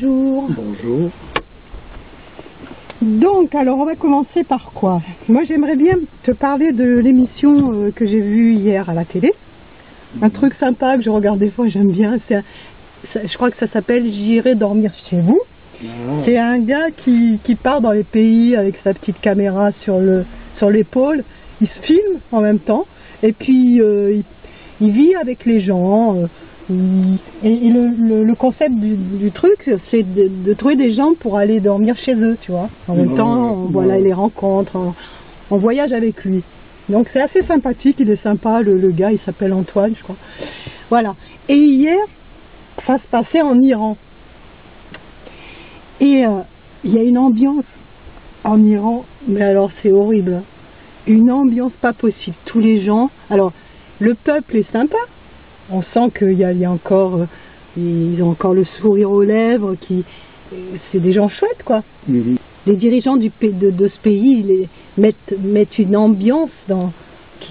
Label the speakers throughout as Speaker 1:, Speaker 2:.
Speaker 1: Bonjour.
Speaker 2: Bonjour.
Speaker 1: Donc, alors on va commencer par quoi? Moi j'aimerais bien te parler de l'émission que j'ai vue hier à la télé. Un truc sympa que je regarde des fois, j'aime bien. Je crois que ça s'appelle J'irai dormir chez vous. C'est un gars qui part dans les pays avec sa petite caméra sur l'épaule. Il se filme en même temps. Et puis il vit avec les gens. Le concept du truc, c'est de trouver des gens pour aller dormir chez eux, tu vois. En même temps, voilà, il les rencontre, on voyage avec lui. Donc c'est assez sympathique, il est sympa, le gars, il s'appelle Antoine, je crois. Voilà. Et hier, ça se passait en Iran. Et il y a une ambiance en Iran, mais alors c'est horrible. Une ambiance pas possible. Tous les gens, alors le peuple est sympa. On sent qu'il y a encore, ils ont encore le sourire aux lèvres, c'est des gens chouettes, quoi. Les dirigeants de ce pays mettent une ambiance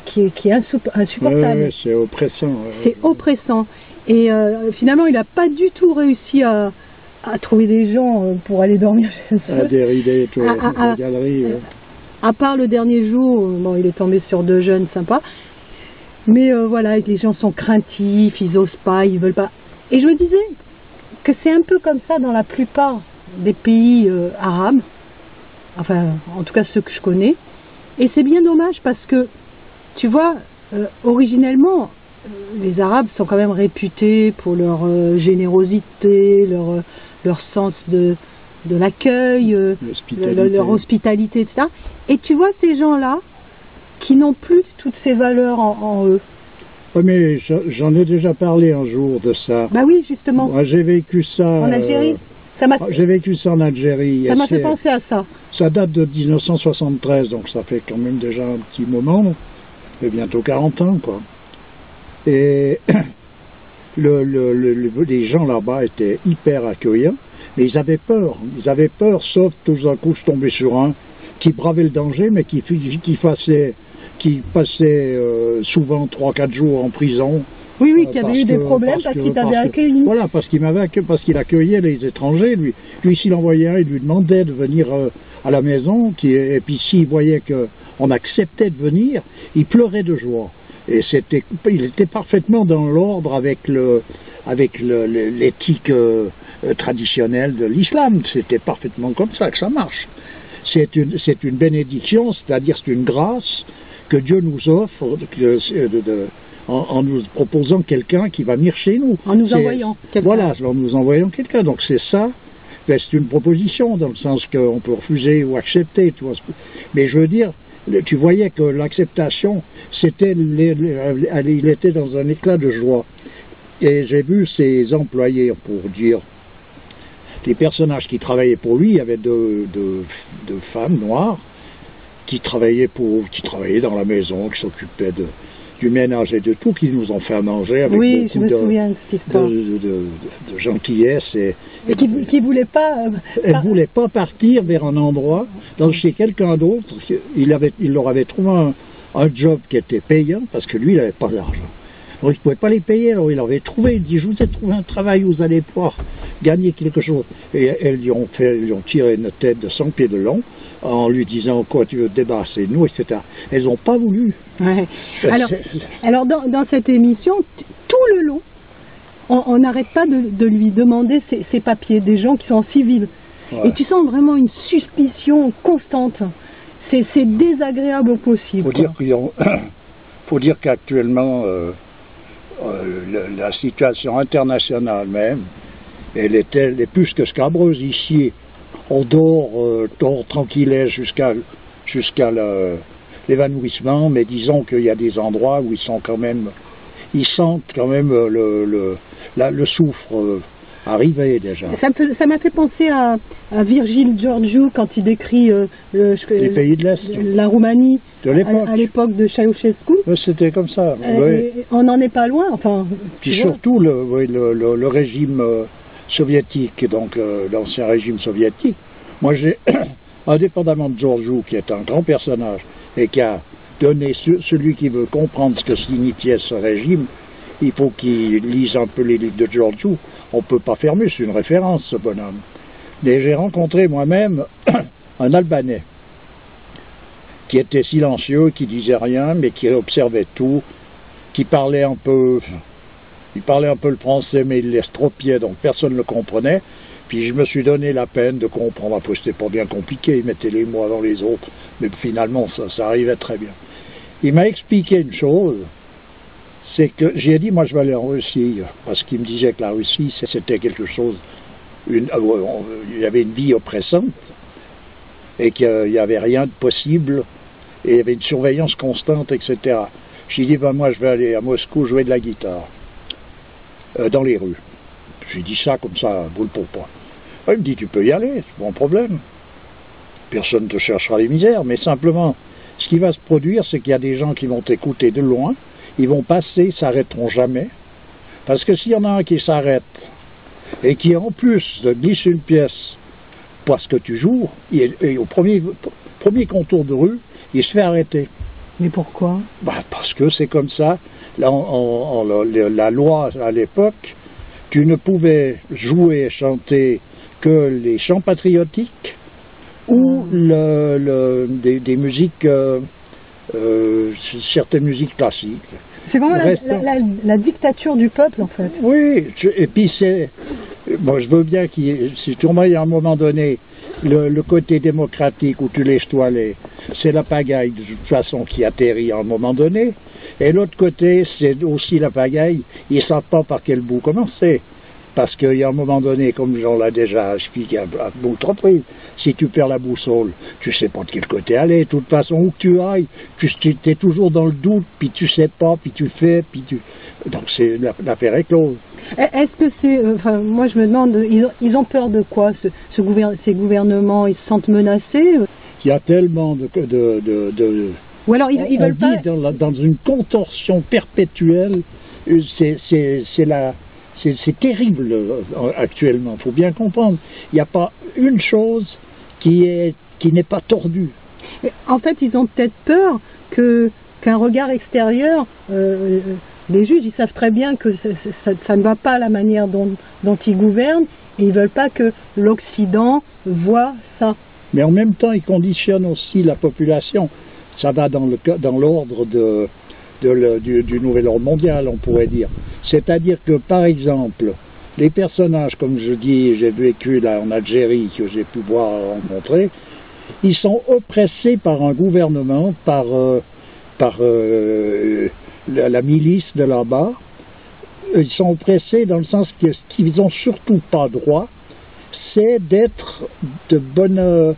Speaker 1: qui est insupportable.
Speaker 2: Ouais, c'est oppressant.
Speaker 1: C'est oppressant. Et finalement, il n'a pas du tout réussi à trouver des gens pour aller dormir chez eux.
Speaker 2: À dérider la galerie.
Speaker 1: À part le dernier jour, bon, il est tombé sur deux jeunes sympas. Mais voilà, les gens sont craintifs, ils osent pas, ils veulent pas. Et je me disais que c'est un peu comme ça dans la plupart des pays arabes, enfin, en tout cas ceux que je connais. Et c'est bien dommage parce que, tu vois, originellement, les Arabes sont quand même réputés pour leur générosité, leur sens de l'accueil, leur hospitalité, etc. Et tu vois ces gens-là, qui n'ont plus toutes ces valeurs en eux.
Speaker 2: Oui, mais j'en ai déjà parlé un jour de ça.
Speaker 1: Bah oui, justement.
Speaker 2: Moi, j'ai vécu ça...
Speaker 1: En Algérie.
Speaker 2: J'ai vécu ça en Algérie.
Speaker 1: Ça m'a fait penser à ça.
Speaker 2: Ça date de 1973, donc ça fait quand même déjà un petit moment. Ça fait bientôt 40 ans, quoi. Et les gens là-bas étaient hyper accueillants, mais ils avaient peur. Ils avaient peur, sauf tout d'un coup, je tombais sur un qui bravait le danger, mais qui passait souvent 3-4 jours en prison.
Speaker 1: Oui, qui avait eu des problèmes parce qu'il t'avait accueilli.
Speaker 2: Voilà, parce qu'il accueillait les étrangers. Lui s'il envoyait un, il lui demandait de venir à la maison, et puis s'il voyait qu'on acceptait de venir, il pleurait de joie. Et il était parfaitement dans l'ordre avec l'éthique traditionnelle de l'islam. C'était parfaitement comme ça que ça marche. C'est une bénédiction, c'est-à-dire c'est une grâce que Dieu nous offre en nous proposant quelqu'un qui va venir chez nous.
Speaker 1: En nous envoyant quelqu'un.
Speaker 2: Voilà, en nous envoyant quelqu'un. Donc c'est ça, c'est une proposition dans le sens qu'on peut refuser ou accepter. Tu vois. Mais je veux dire, tu voyais que l'acceptation, il était dans un éclat de joie. Et j'ai vu ses employés, pour dire, les personnages qui travaillaient pour lui, il y avait deux femmes noires qui travaillaient dans la maison, qui s'occupaient du ménage et de tout, qui nous ont fait à manger avec beaucoup de gentillesse. Et
Speaker 1: qui ne voulaient pas...
Speaker 2: Elle ne voulait pas partir vers un endroit, chez quelqu'un d'autre. Il leur avait trouvé un job qui était payant, parce que lui, il n'avait pas d'argent. Donc, il ne pouvait pas les payer, alors il avait trouvé, il dit, je vous ai trouvé un travail où vous allez pouvoir gagner quelque chose. Et elles lui ont tiré une tête de 100 pieds de long, en lui disant, quoi, tu veux te débarrasser de nous, etc. Elles n'ont pas voulu.
Speaker 1: Ouais. Alors dans cette émission, tout le long, on n'arrête pas de lui demander ses papiers, des gens qui sont en civil. Ouais. Et tu sens vraiment une suspicion constante. C'est désagréable au possible.
Speaker 2: Faut dire qu'actuellement, la situation internationale même, elle est plus que scabreuse. Ici, on dort tranquille jusqu'à l'évanouissement, mais disons qu'il y a des endroits où ils sentent quand même le soufre arriver déjà.
Speaker 1: Ça m'a fait penser à Virgile Georgiou quand il décrit
Speaker 2: les pays de l'Est,
Speaker 1: la Roumanie
Speaker 2: à
Speaker 1: l'époque de Ceausescu.
Speaker 2: C'était comme ça.
Speaker 1: On n'en est pas loin. Enfin,
Speaker 2: puis surtout le régime soviétique, donc l'ancien régime soviétique. Moi, indépendamment de Georgiou, qui est un grand personnage et qui a donné celui qui veut comprendre ce que signifiait ce régime, il faut qu'il lise un peu les livres de Giorgio. On ne peut pas faire mieux, c'est une référence, ce bonhomme. Mais j'ai rencontré moi-même un Albanais qui était silencieux, qui disait rien, mais qui observait tout, qui parlait un peu, le français, mais il l'estropiait, donc personne ne le comprenait. Puis je me suis donné la peine de comprendre. Après, c'était pas bien compliqué, il mettait les mots dans les autres, mais finalement, ça arrivait très bien. Il m'a expliqué une chose, c'est que j'ai dit, moi je vais aller en Russie, parce qu'il me disait que la Russie, c'était quelque chose, il y avait une vie oppressante, et qu'il n'y avait rien de possible, et il y avait une surveillance constante, etc. J'ai dit, ben moi je vais aller à Moscou jouer de la guitare, dans les rues. J'ai dit ça comme ça, boule pour point. Il me dit, tu peux y aller, c'est pas un problème. Personne ne te cherchera les misères, mais simplement, ce qui va se produire, c'est qu'il y a des gens qui vont t'écouter de loin, ils vont passer, ils s'arrêteront jamais. Parce que s'il y en a un qui s'arrête, et qui en plus glisse une pièce parce que tu joues, et au premier contour de rue, il se fait arrêter.
Speaker 1: Mais pourquoi?
Speaker 2: Parce que c'est comme ça. La loi à l'époque, tu ne pouvais jouer et chanter que les chants patriotiques ou des musiques, certaines musiques classiques.
Speaker 1: C'est vraiment la dictature du peuple, en fait.
Speaker 2: Oui, et puis bon, je veux bien si tu remarques à un moment donné, le côté démocratique où tu laisses toiler, c'est la pagaille de toute façon qui atterrit à un moment donné, et l'autre côté, c'est aussi la pagaille, ils ne savent pas par quel bout commencer. Parce qu'il y a un moment donné, comme j'en l'ai déjà expliqué à beaucoup de reprises, si tu perds la boussole, tu ne sais pas de quel côté aller. De toute façon, où que tu ailles, tu es toujours dans le doute, puis tu ne sais pas, puis tu fais, puis tu... Donc l'affaire est close.
Speaker 1: Est-ce que c'est... moi je me demande, ils ont peur de quoi, ces gouvernements? Ils se sentent menacés?
Speaker 2: Il y a tellement de
Speaker 1: ou alors ils veulent pas...
Speaker 2: dans une contorsion perpétuelle, c'est terrible actuellement, il faut bien comprendre. Il n'y a pas une chose qui n'est pas tordue.
Speaker 1: En fait, ils ont peut-être peur qu'un regard extérieur, les juges, ils savent très bien que ça ne va pas la manière dont ils gouvernent, et ils ne veulent pas que l'Occident voit ça.
Speaker 2: Mais en même temps, ils conditionnent aussi la population. Ça va dans l'ordre du nouvel ordre mondial, on pourrait dire. C'est-à-dire que, par exemple, les personnages, comme je dis, j'ai vécu là en Algérie, que j'ai pu voir rencontrer, ils sont oppressés par un gouvernement, par la milice de là-bas. Ils sont oppressés dans le sens que ce qu'ils n'ont surtout pas droit, c'est d'être de bonne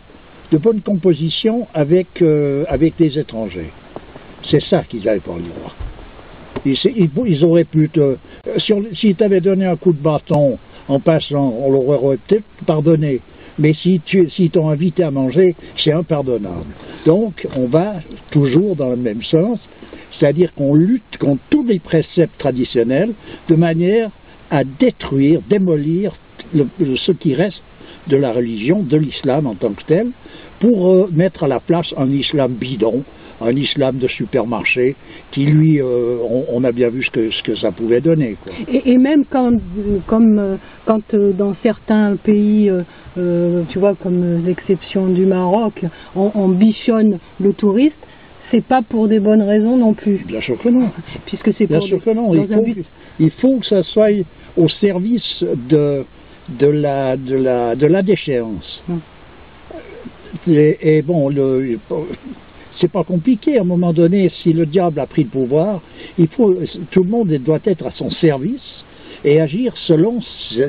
Speaker 2: composition avec les étrangers. C'est ça qu'ils n'avaient pas le droit. Ils auraient pu s'ils t'avaient donné un coup de bâton en passant, on leur aurait peut-être pardonné. Mais s'ils t'ont invité à manger, c'est impardonnable. Donc, on va toujours dans le même sens, c'est-à-dire qu'on lutte contre tous les préceptes traditionnels de manière à démolir ce qui reste de la religion, de l'islam en tant que tel, pour mettre à la place un islam bidon, un islam de supermarché, qui lui, on a bien vu ce que ça pouvait donner, quoi.
Speaker 1: Et même quand dans certains pays, tu vois, comme l'exception du Maroc, on bichonne le touriste, c'est pas pour des bonnes raisons non plus.
Speaker 2: Bien sûr que non.
Speaker 1: Puisque c'est
Speaker 2: bien sûr que non. Il faut que ça soit au service de la déchéance. Et bon, c'est pas compliqué. À un moment donné, si le diable a pris le pouvoir, tout le monde doit être à son service et agir selon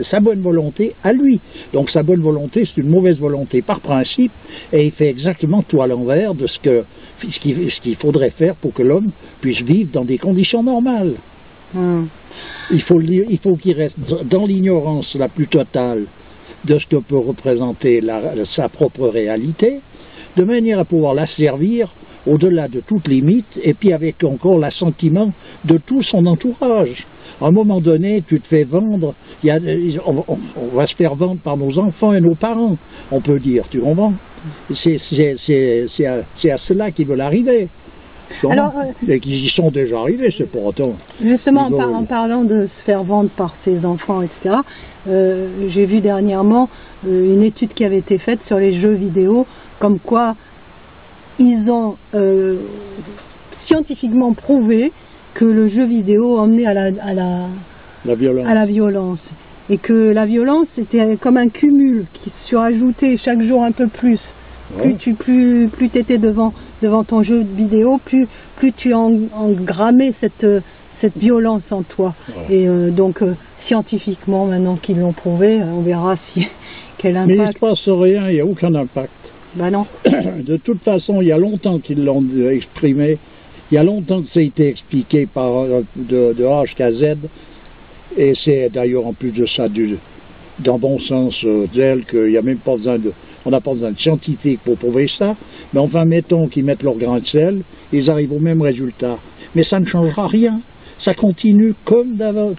Speaker 2: sa bonne volonté à lui. Donc sa bonne volonté, c'est une mauvaise volonté par principe, et il fait exactement tout à l'envers de ce qu'il faudrait faire pour que l'homme puisse vivre dans des conditions normales. Il faut qu'il reste dans l'ignorance la plus totale de ce que peut représenter sa propre réalité, de manière à pouvoir la servir au-delà de toute limite, et puis avec encore l'assentiment de tout son entourage. À un moment donné, tu te fais vendre, on va se faire vendre par nos enfants et nos parents, on peut dire, tu comprends? C'est à cela qu'ils veulent arriver.
Speaker 1: Alors,
Speaker 2: et qu'ils y sont déjà arrivés, c'est pour autant.
Speaker 1: Justement, en parlant de se faire vendre par ses enfants, etc., j'ai vu dernièrement une étude qui avait été faite sur les jeux vidéo, comme quoi ils ont scientifiquement prouvé que le jeu vidéo emmenait à la violence. Et que la violence, c'était comme un cumul qui se surajoutait chaque jour un peu plus. Ouais. Plus tu étais devant ton jeu de vidéo, plus tu engrammais cette violence en toi. Ouais. Et donc, scientifiquement, maintenant qu'ils l'ont prouvé, on verra quel impact.
Speaker 2: Mais il ne se passe rien, il n'y a aucun impact.
Speaker 1: Ben non.
Speaker 2: De toute façon, il y a longtemps qu'ils l'ont exprimé, il y a longtemps que ça a été expliqué de A jusqu'à Z, et c'est d'ailleurs en plus de ça, dans bon sens d'elle, qu'il n'y a même pas besoin on n'a pas besoin de scientifiques pour prouver ça, mais enfin, mettons qu'ils mettent leur grain de sel, ils arrivent au même résultat. Mais ça ne changera rien. Ça continue comme avant.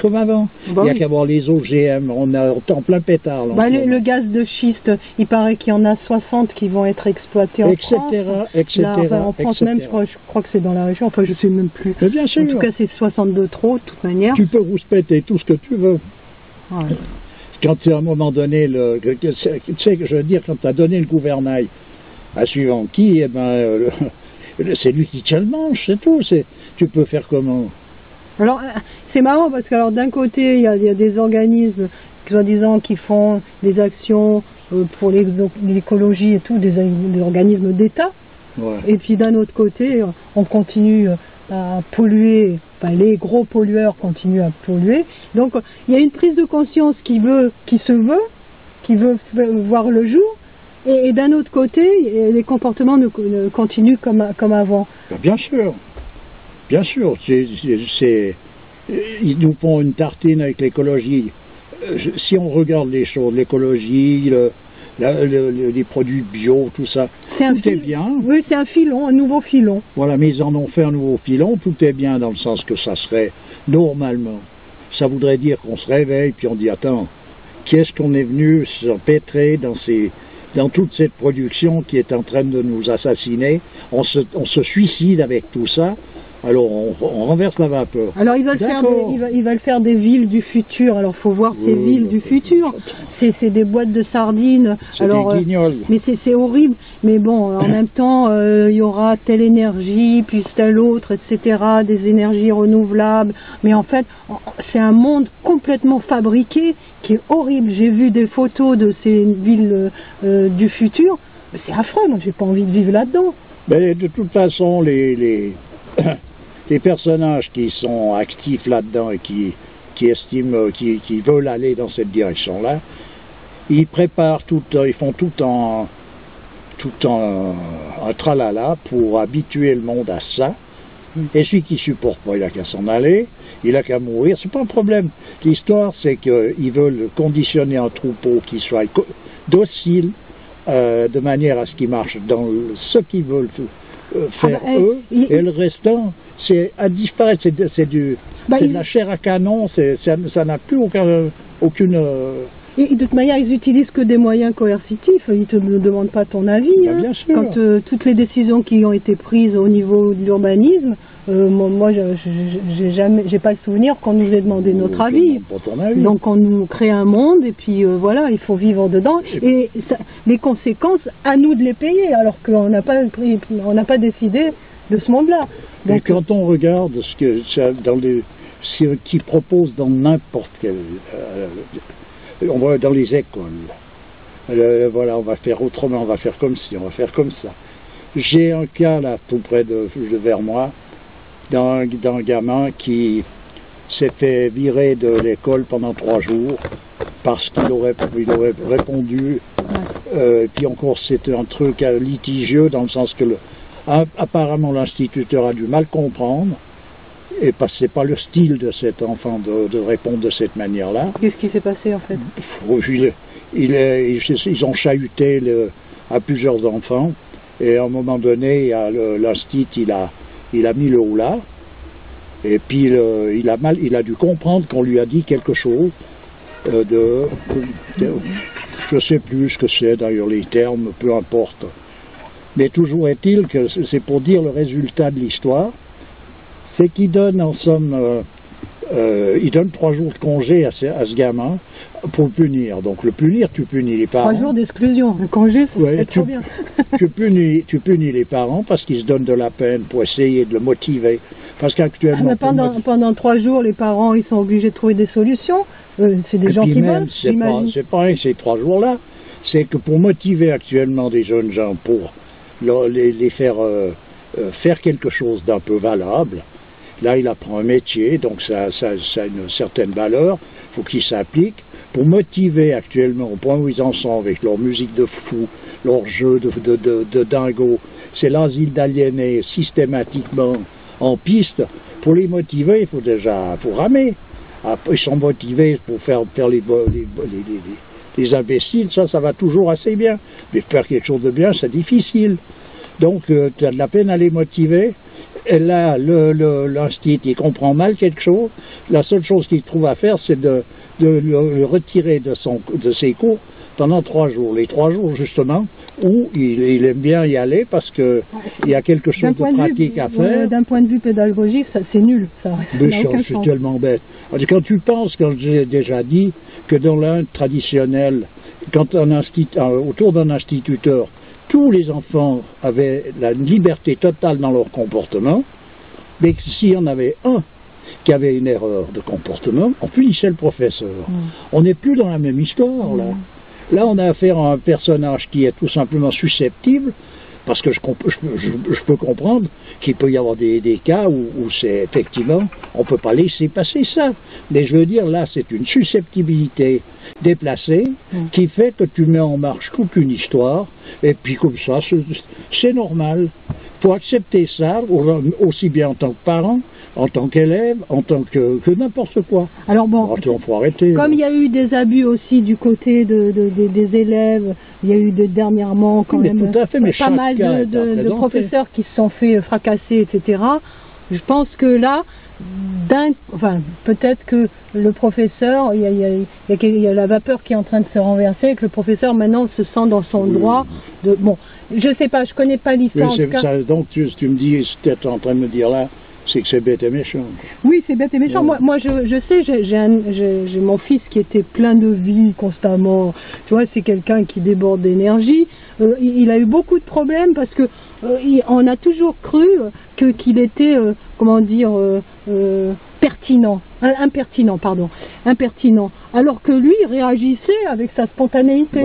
Speaker 2: Bon, il n'y a qu'à voir les OGM, on est en plein pétard.
Speaker 1: Le gaz de schiste, il paraît qu'il y en a 60 qui vont être exploités en France. En France même, je crois que c'est dans la région, enfin je ne sais même plus.
Speaker 2: Mais bien sûr.
Speaker 1: En tout cas, c'est 62 trop, de toute manière.
Speaker 2: Tu peux rouspéter tout ce que tu veux. Ouais. Quand à un moment donné, tu sais, je veux dire, quand tu as donné le gouvernail à suivant qui, eh ben, c'est lui qui tient le manche, c'est tout. Tu peux faire comment?
Speaker 1: Alors, c'est marrant parce que d'un côté, il y a des organismes, soi-disant, qui font des actions pour l'écologie et tout, des organismes d'État. Ouais. Et puis d'un autre côté, on continue à polluer, enfin les gros pollueurs continuent à polluer. Donc il y a une prise de conscience qui veut voir le jour, et d'un autre côté, les comportements ne continuent comme avant.
Speaker 2: Bien sûr. Bien sûr, ils nous font une tartine avec l'écologie. Si on regarde les choses, l'écologie, les produits bio, tout ça, tout est bien.
Speaker 1: Oui, c'est un filon, un nouveau filon.
Speaker 2: Voilà, mais ils en ont fait un nouveau filon, tout est bien dans le sens que ça serait normalement. Ça voudrait dire qu'on se réveille, puis on dit, attends, qu'est-ce qu'on est venu s'empêtrer dans toute cette production qui est en train de nous assassiner? On se suicide avec tout ça. Alors on renverse la vapeur.
Speaker 1: Alors ils veulent faire des villes du futur. Alors faut voir ces villes du futur. C'est des boîtes de sardines.
Speaker 2: C'est des guignols.
Speaker 1: Mais c'est horrible. Mais bon, en même temps, il y aura telle énergie, puis telle autre, etc. Des énergies renouvelables. Mais en fait, c'est un monde complètement fabriqué qui est horrible. J'ai vu des photos de ces villes du futur. C'est affreux. Moi, j'ai pas envie de vivre là-dedans.
Speaker 2: Mais de toute façon, les personnages qui sont actifs là-dedans et qui estiment, qui veulent aller dans cette direction-là, ils préparent ils font tout en tralala pour habituer le monde à ça. Et celui qui supporte pas, il a qu'à s'en aller, il a qu'à mourir, c'est pas un problème. L'histoire, c'est qu'ils veulent conditionner un troupeau qui soit docile, de manière à ce qu'il marche dans ce qu'ils veulent faire eux, et le restant, c'est à disparaître, c'est de la chair à canon, ça n'a plus aucune...
Speaker 1: Et de toute manière, ils utilisent que des moyens coercitifs, ils ne te demandent pas ton avis.
Speaker 2: Hein. Bien sûr.
Speaker 1: Quand toutes les décisions qui ont été prises au niveau de l'urbanisme, moi, j'ai pas le souvenir qu'on nous ait demandé notre avis. Donc on nous crée un monde et puis voilà, il faut vivre dedans. Et ça, les conséquences, à nous de les payer, alors qu'on n'a pas décidé de ce monde-là.
Speaker 2: Et quand on regarde ce qu'ils proposent dans n'importe quel... on va dans les écoles. Voilà, on va faire autrement, on va faire comme ci, on va faire comme ça. J'ai un cas là, tout près de vers moi, d'un gamin qui s'est fait virer de l'école pendant 3 jours parce qu'il aurait répondu. Puis encore, c'était un truc litigieux dans le sens que apparemment l'instituteur a dû mal comprendre. Et parce que c'est pas le style de cet enfant de répondre de cette manière-là.
Speaker 1: Qu'est-ce qui s'est passé en fait?
Speaker 2: Ils ont chahuté à plusieurs enfants, et à un moment donné, l'instit, il a mis le roulard, et puis il a dû comprendre qu'on lui a dit quelque chose je sais plus ce que c'est d'ailleurs les termes, peu importe. Mais toujours est-il que c'est pour dire le résultat de l'histoire, c'est qu'il donne en somme, il donne 3 jours de congé à ce gamin pour le punir. Donc le punir, tu punis les parents.
Speaker 1: 3 jours d'exclusion, un congé, c'est trop bien.
Speaker 2: tu punis les parents parce qu'ils se donnent de la peine pour essayer de le motiver. Parce qu'actuellement...
Speaker 1: pendant 3 jours, les parents, ils sont obligés de trouver des solutions. C'est des gens qui veulent, j'imagine.
Speaker 2: C'est pas ces 3 jours-là. C'est que pour motiver actuellement des jeunes gens, pour les faire faire quelque chose d'un peu valable, là il apprend un métier, donc ça a une certaine valeur, il faut qu'il s'applique. Pour motiver actuellement, au point où ils en sont avec leur musique de fou, leur jeu de dingo, c'est l'asile d'aliénés systématiquement en piste. Pour les motiver, il faut ramer. Après, ils sont motivés pour faire les imbéciles, ça va toujours assez bien. Mais faire quelque chose de bien, c'est difficile. Donc, tu as de la peine à les motiver. Et là, l'instit, il comprend mal quelque chose. La seule chose qu'il trouve à faire, c'est de le retirer de ses cours pendant 3 jours. Les 3 jours, justement, où il aime bien y aller parce qu'il y a quelque chose de pratique à faire.
Speaker 1: D'un point de vue pédagogique, c'est nul. Ça
Speaker 2: c'est tellement bête. Quand tu penses, comme j'ai déjà dit, que dans l'Inde traditionnelle, quand autour d'un instituteur, tous les enfants avaient la liberté totale dans leur comportement, mais que s'il y en avait un qui avait une erreur de comportement, on punissait le professeur. On n'est plus dans la même histoire, là. Là, on a affaire à un personnage qui est tout simplement susceptible, parce que je peux comprendre qu'il peut y avoir des cas où c'est effectivement, on ne peut pas laisser passer ça. Mais je veux dire, là, c'est une susceptibilité déplacée qui fait que tu mets en marche toute une histoire, et puis comme ça, c'est normal. Il faut accepter ça, aussi bien en tant que parent, en tant qu'élève, en tant que n'importe quoi.
Speaker 1: Alors bon,
Speaker 2: faut arrêter.
Speaker 1: Comme il y a eu des abus aussi du côté des élèves, il y a eu dernièrement quand même pas mal de professeurs qui se sont fait fracasser, etc. Je pense que là, peut-être que le professeur, il y a la vapeur qui est en train de se renverser, et que le professeur maintenant se sent dans son droit. Bon, je sais pas, je connais pas l'histoire.
Speaker 2: Donc tu me dis, ce que tu es en train de me dire là, c'est que c'est bête et méchant.
Speaker 1: Oui, c'est bête et méchant. Moi, je sais, j'ai mon fils qui était plein de vie constamment. Tu vois, c'est quelqu'un qui déborde d'énergie. Il a eu beaucoup de problèmes parce que on a toujours cru qu'il était, impertinent. Alors que lui, il réagissait avec sa spontanéité.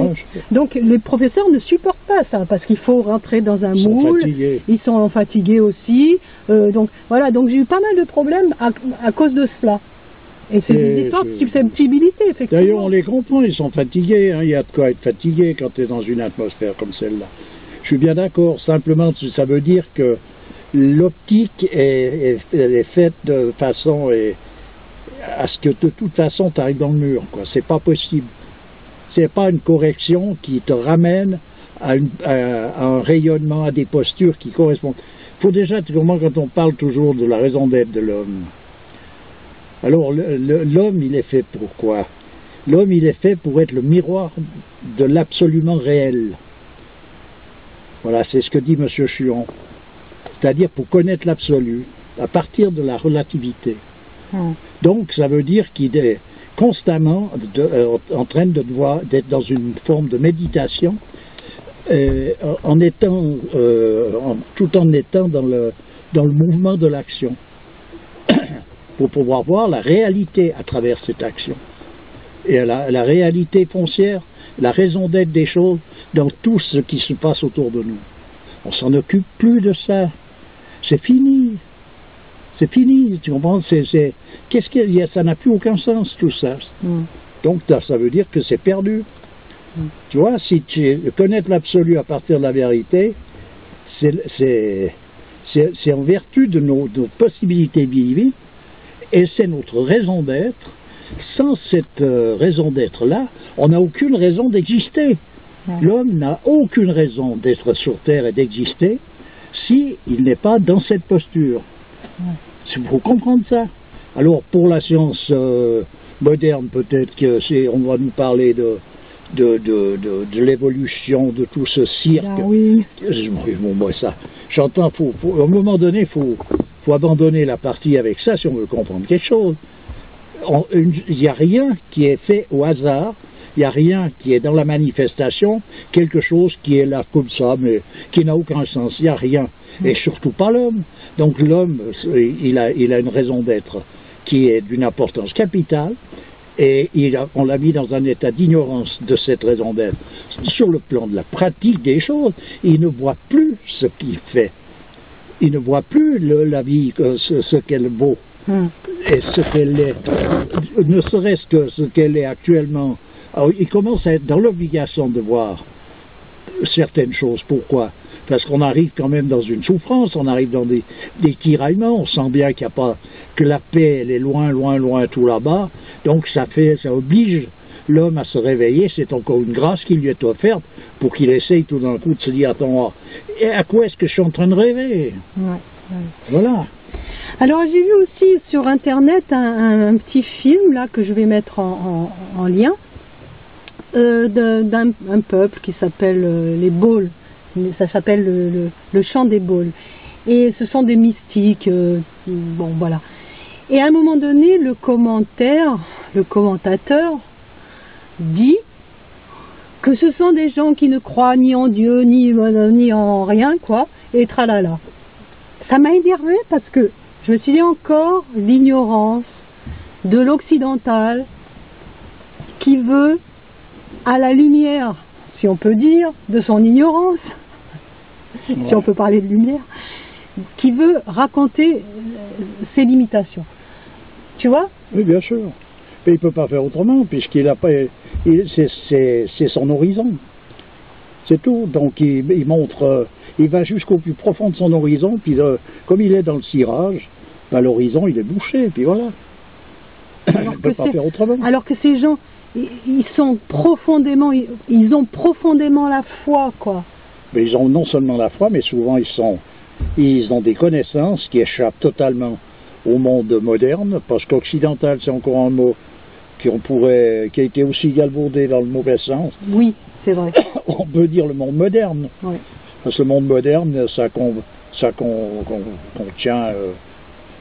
Speaker 1: Donc les professeurs ne supportent pas ça, parce qu'il faut rentrer dans un moule. Ils sont fatigués aussi. Donc voilà, donc j'ai eu pas mal de problèmes à cause de cela. Et c'est des histoires de susceptibilité, effectivement.
Speaker 2: D'ailleurs, on les comprend, ils sont fatigués. Il y a de quoi être fatigué quand tu es dans une atmosphère comme celle-là. Je suis bien d'accord. Simplement, ça veut dire que l'optique est faite de façon à ce que de toute façon tu arrives dans le mur. C'est pas possible. C'est pas une correction qui te ramène à un rayonnement, à des postures qui correspondent. Il faut déjà, quand on parle toujours de la raison d'être de l'homme, alors l'homme il est fait pour quoi? L'homme il est fait pour être le miroir de l'absolument réel. Voilà, c'est ce que dit M. Chuon. C'est-à-dire pour connaître l'absolu, à partir de la relativité. Donc ça veut dire qu'il est constamment en train d'être dans une forme de méditation, tout en étant dans le mouvement de l'action, pour pouvoir voir la réalité à travers cette action. Et la réalité foncière, la raison d'être des choses dans tout ce qui se passe autour de nous. On s'en occupe plus de ça. C'est fini. C'est fini, tu comprends? Qu'est-ce qu'il y a? Ça n'a plus aucun sens, tout ça. Donc, ça veut dire que c'est perdu. Tu vois, si tu connais l'absolu à partir de la vérité, c'est en vertu de nos possibilités divines, et c'est notre raison d'être. Sans cette raison d'être-là, on n'a aucune raison d'exister. L'homme n'a aucune raison d'être sur Terre et d'exister s'il n'est pas dans cette posture. Il faut comprendre ça. Alors, pour la science moderne, peut-être qu'on va nous parler de l'évolution de tout ce cirque.
Speaker 1: Ah oui.
Speaker 2: Bon, moi, ça, j'entends, à un moment donné, faut abandonner la partie avec ça si on veut comprendre quelque chose. Il n'y a rien qui est fait au hasard, il n'y a rien qui est dans la manifestation, quelque chose qui est là comme ça, mais qui n'a aucun sens, il n'y a rien. Et surtout pas l'homme. Donc l'homme, il a une raison d'être qui est d'une importance capitale, et on l'a mis dans un état d'ignorance de cette raison d'être. Sur le plan de la pratique des choses, il ne voit plus ce qu'il fait. Il ne voit plus la vie, ce qu'elle vaut. Et ce qu'elle est, ne serait-ce que ce qu'elle est actuellement. Alors, il commence à être dans l'obligation de voir certaines choses. Pourquoi? Parce qu'on arrive quand même dans une souffrance, on arrive dans des tiraillements, on sent bien qu'il n'y a pas, que la paix, elle est loin, loin, loin, tout là-bas. Donc ça oblige l'homme à se réveiller, c'est encore une grâce qui lui est offerte pour qu'il essaye tout d'un coup de se dire, attends, et à quoi est-ce que je suis en train de rêver? Voilà.
Speaker 1: Alors j'ai vu aussi sur internet un petit film là que je vais mettre en lien d'un peuple qui s'appelle les Bauls. Ça s'appelle le chant des Bauls. Et ce sont des mystiques. Bon voilà. Et à un moment donné, le commentateur dit que ce sont des gens qui ne croient ni en Dieu ni en rien quoi. Et tralala. Ça m'a énervé parce que je me suis dit encore l'ignorance de l'occidental qui veut, à la lumière, si on peut dire, de son ignorance, si on peut parler de lumière, qui veut raconter ses limitations. Tu vois?
Speaker 2: Oui, bien sûr. Mais il ne peut pas faire autrement, puisqu'il n'a pas. C'est son horizon. C'est tout. Donc il montre. Il va jusqu'au plus profond de son horizon, puis comme il est dans le cirage, ben, l'horizon il est bouché, puis voilà. Il ne peut pas faire autrement.
Speaker 1: Alors que ces gens, ils ont profondément la foi, quoi.
Speaker 2: Mais ils ont non seulement la foi, mais souvent ils ont des connaissances qui échappent totalement au monde moderne, parce qu'occidental c'est encore un mot qui a été aussi galvaudé dans le mauvais sens.
Speaker 1: Oui, c'est vrai.
Speaker 2: On peut dire le monde moderne.
Speaker 1: Oui.
Speaker 2: Parce que le monde moderne, ça contient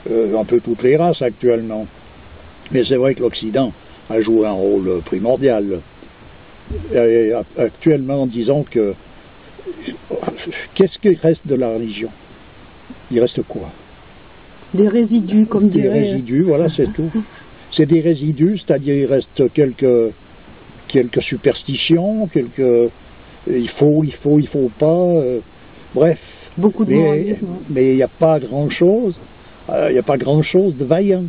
Speaker 2: un peu toutes les races actuellement. Mais c'est vrai que l'Occident a joué un rôle primordial. Et actuellement, disons que... Qu'est-ce qui reste de la religion? Il reste quoi?
Speaker 1: Des résidus, comme
Speaker 2: des
Speaker 1: dirait...
Speaker 2: Des résidus, voilà, c'est tout. C'est des résidus, c'est-à-dire il reste quelques superstitions, il faut pas, bref.
Speaker 1: Beaucoup de moralisme.
Speaker 2: Mais il n'y a pas grand-chose, de vaillant.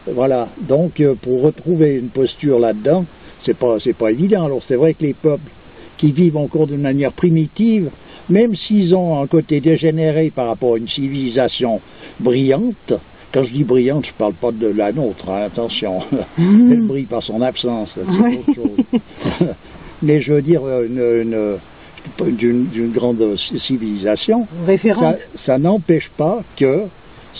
Speaker 2: Voilà. Donc, pour retrouver une posture là-dedans, c'est pas évident. Alors, c'est vrai que les peuples qui vivent encore d'une manière primitive, même s'ils ont un côté dégénéré par rapport à une civilisation brillante, quand je dis brillante, je ne parle pas de la nôtre, hein, attention, elle brille par son absence, c'est autre chose. Mais je veux dire, d'une grande civilisation, ça n'empêche pas que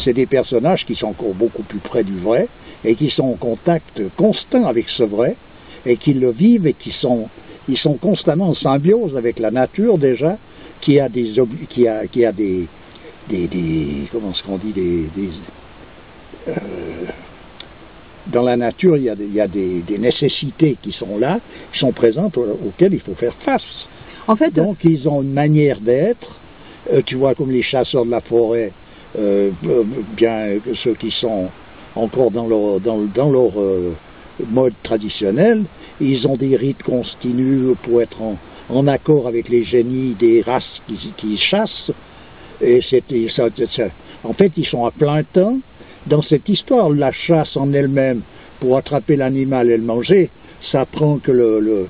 Speaker 2: c'est des personnages qui sont encore beaucoup plus près du vrai, et qui sont en contact constant avec ce vrai, et qui le vivent, et ils sont constamment en symbiose avec la nature déjà, qui a des comment est-ce qu'on dit, dans la nature, il y a des nécessités qui sont là, qui sont présentes, auxquelles il faut faire face.
Speaker 1: En fait,
Speaker 2: donc, ils ont une manière d'être, tu vois, comme les chasseurs de la forêt, bien ceux qui sont encore dans leur mode traditionnel, ils ont des rites continus pour être en accord avec les génies des races qui chassent, et en fait, ils sont à plein temps dans cette histoire. La chasse en elle-même, pour attraper l'animal et le manger, ça prend que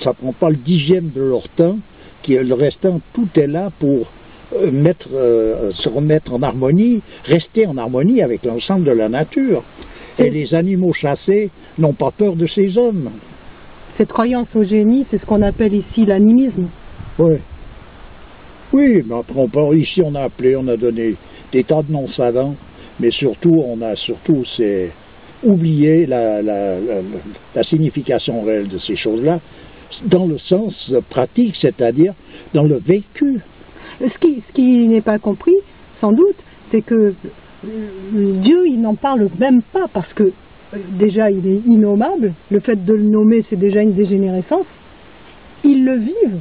Speaker 2: ça prend pas le 10e de leur temps, le restant, tout est là pour se remettre en harmonie, rester en harmonie avec l'ensemble de la nature. Et les animaux chassés n'ont pas peur de ces hommes.
Speaker 1: Cette croyance au génie, c'est ce qu'on appelle ici l'animisme.
Speaker 2: Oui. Oui, mais après, ici on a donné des tas de noms savants, mais surtout, c'est oublier la signification réelle de ces choses-là. dans le sens pratique, c'est-à-dire dans le vécu.
Speaker 1: Ce qui n'est pas compris, sans doute, c'est que Dieu, il n'en parle même pas, parce que déjà, il est innommable. Le fait de le nommer, c'est déjà une dégénérescence. Ils le vivent.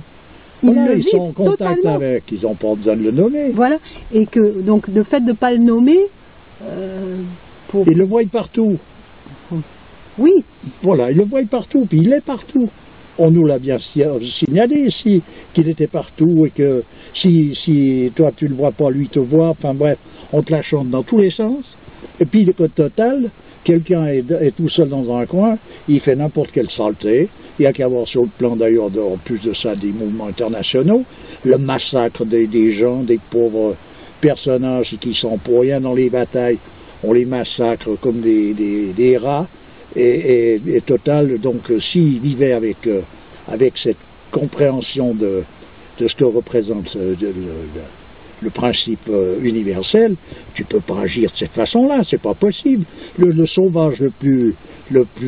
Speaker 2: Ils sont en contact avec, ils n'ont pas besoin de le nommer.
Speaker 1: Voilà, et que donc le fait de ne pas le nommer...
Speaker 2: Ils le voient partout.
Speaker 1: Oui.
Speaker 2: Voilà, ils le voient partout, puis il est partout. On nous l'a bien signalé ici, qu'il était partout, et que si toi tu ne le vois pas, lui te voit, enfin bref, on te la chante dans tous les sens. Et puis au total, quelqu'un est tout seul dans un coin, il fait n'importe quelle saleté. Il n'y a qu'à voir sur le plan d'ailleurs, en plus de ça, des mouvements internationaux, le massacre des gens, des pauvres personnages qui sont pour rien dans les batailles, on les massacre comme des rats. Et total, donc s'il vivait avec cette compréhension de ce que représente le principe universel, tu peux pas agir de cette façon-là, c'est pas possible. Le sauvage le plus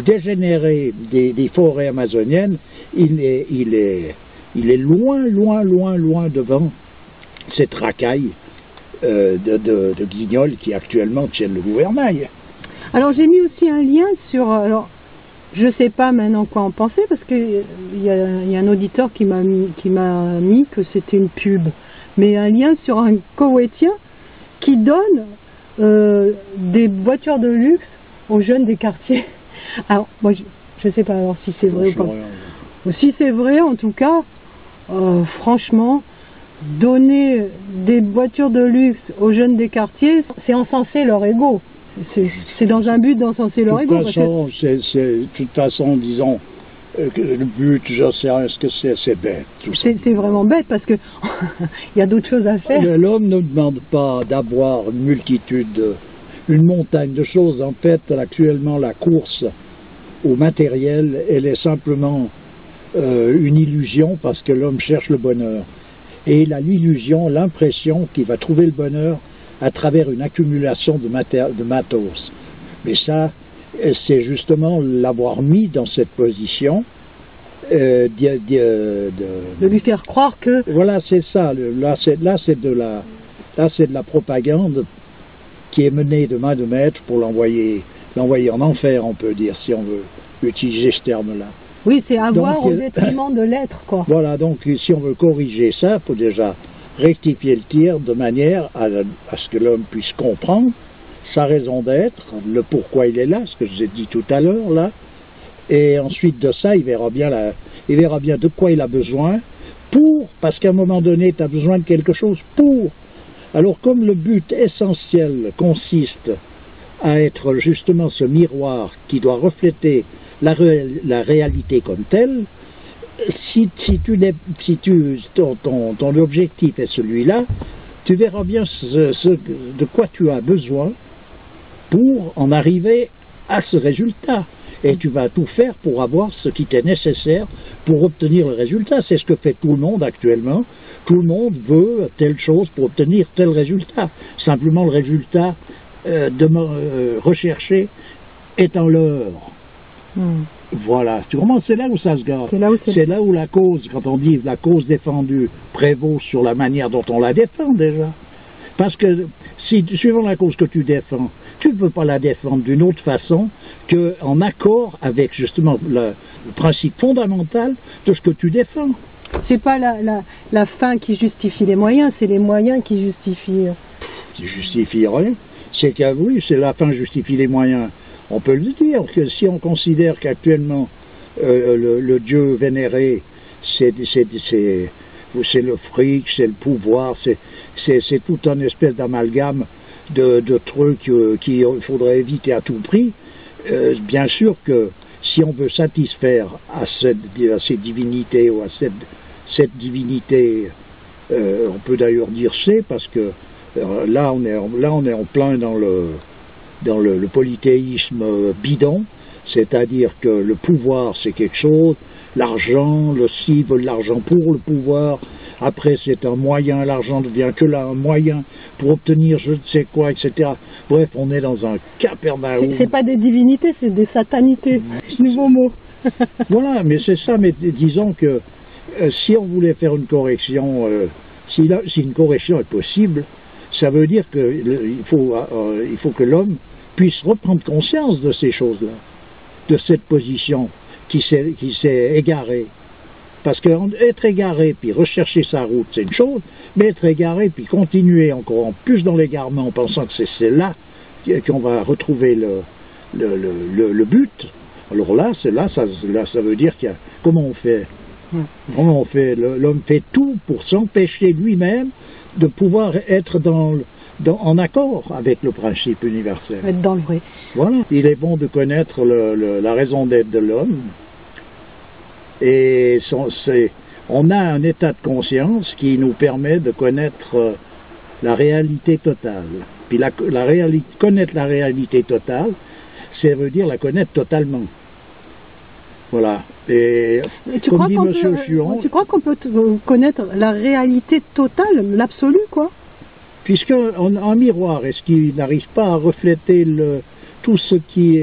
Speaker 2: dégénéré des forêts amazoniennes, il est loin devant cette racaille de guignols qui actuellement tiennent le gouvernail.
Speaker 1: Alors j'ai mis aussi un lien sur... Alors, je ne sais pas maintenant quoi en penser, parce qu'il y a un auditeur qui m'a mis que c'était une pub. Mais un lien sur un Koweïtien qui donne des voitures de luxe aux jeunes des quartiers. Alors, moi, je ne sais pas alors si c'est vrai ou pas. Si c'est vrai, en tout cas, franchement, donner des voitures de luxe aux jeunes des quartiers, c'est encenser leur ego. C'est dans un but d'encenser leur ego.
Speaker 2: De toute façon, disons, le but, je sais rien ce que c'est bête.
Speaker 1: C'est vraiment bête parce que il y a d'autres choses à faire.
Speaker 2: L'homme ne demande pas d'avoir une multitude, une montagne de choses. En fait, actuellement, la course au matériel, elle est simplement une illusion parce que l'homme cherche le bonheur. Et il a l'illusion, l'impression qu'il va trouver le bonheur à travers une accumulation de matos. Mais ça, c'est justement l'avoir mis dans cette position de
Speaker 1: lui faire croire que...
Speaker 2: Voilà, c'est ça. Là, c'est de la propagande qui est menée de main de maître pour l'envoyer en enfer, on peut dire, si on veut utiliser ce terme-là.
Speaker 1: Oui, c'est avoir au détriment de l'être, quoi.
Speaker 2: Voilà, donc si on veut corriger ça, il faut déjà rectifier le tir de manière à ce que l'homme puisse comprendre sa raison d'être, le pourquoi il est là, ce que je vous ai dit tout à l'heure, là, et ensuite de ça, il verra bien de quoi il a besoin parce qu'à un moment donné, tu as besoin de quelque chose pour. Alors, comme le but essentiel consiste à être justement ce miroir qui doit refléter la réalité comme telle, ton objectif est celui-là, tu verras bien de quoi tu as besoin pour en arriver à ce résultat. Et tu vas tout faire pour avoir ce qui t'est nécessaire pour obtenir le résultat. C'est ce que fait tout le monde actuellement. Tout le monde veut telle chose pour obtenir tel résultat. Simplement le résultat recherché est en leurre. Voilà, tu comprends, c'est là où ça se gâte. C'est là où la cause, quand on dit la cause défendue, prévaut sur la manière dont on la défend déjà. Parce que, suivant la cause que tu défends, tu ne peux pas la défendre d'une autre façon qu'en accord avec justement le principe fondamental de ce que tu défends.
Speaker 1: C'est pas la fin qui justifie les moyens, c'est les moyens qui justifient...
Speaker 2: Qui justifie rien. C'est que oui, c'est la fin justifie les moyens. On peut le dire, que si on considère qu'actuellement le Dieu vénéré, c'est le fric, c'est le pouvoir, c'est tout un espèce d'amalgame de trucs qu'il faudrait éviter à tout prix, bien sûr que si on veut satisfaire à ces divinités ou à cette divinité, on peut d'ailleurs dire parce que là on est en plein dans le polythéisme bidon, c'est-à-dire que le pouvoir c'est quelque chose, l'argent, le ci veut de l'argent pour le pouvoir, après c'est un moyen, l'argent devient que là un moyen pour obtenir je ne sais quoi, etc. Bref, on est dans un capernaum.
Speaker 1: C'est pas des divinités, c'est des satanités, nouveau mot.
Speaker 2: Voilà, mais c'est ça, mais disons que si on voulait faire une correction, si une correction est possible, ça veut dire qu'il faut que l'homme puisse reprendre conscience de ces choses-là, de cette position qui s'est égarée. Parce qu'être égaré puis rechercher sa route, c'est une chose, mais être égaré puis continuer encore en plus dans l'égarement en pensant que c'est là qu'on va retrouver le but, alors là, ça veut dire comment on fait? Comment on fait? L'homme fait tout pour s'empêcher lui-même de pouvoir être en accord avec le principe universel.
Speaker 1: Être dans le vrai.
Speaker 2: Voilà. Il est bon de connaître la raison d'être de l'homme. Et on a un état de conscience qui nous permet de connaître la réalité totale. Puis connaître la réalité totale, ça veut dire la connaître totalement. Voilà. Et
Speaker 1: tu
Speaker 2: comme dit M. Chuon,
Speaker 1: tu crois qu'on peut connaître la réalité totale, l'absolu, quoi?
Speaker 2: Puisqu'un miroir, est-ce qu'il n'arrive pas à refléter tout ce qui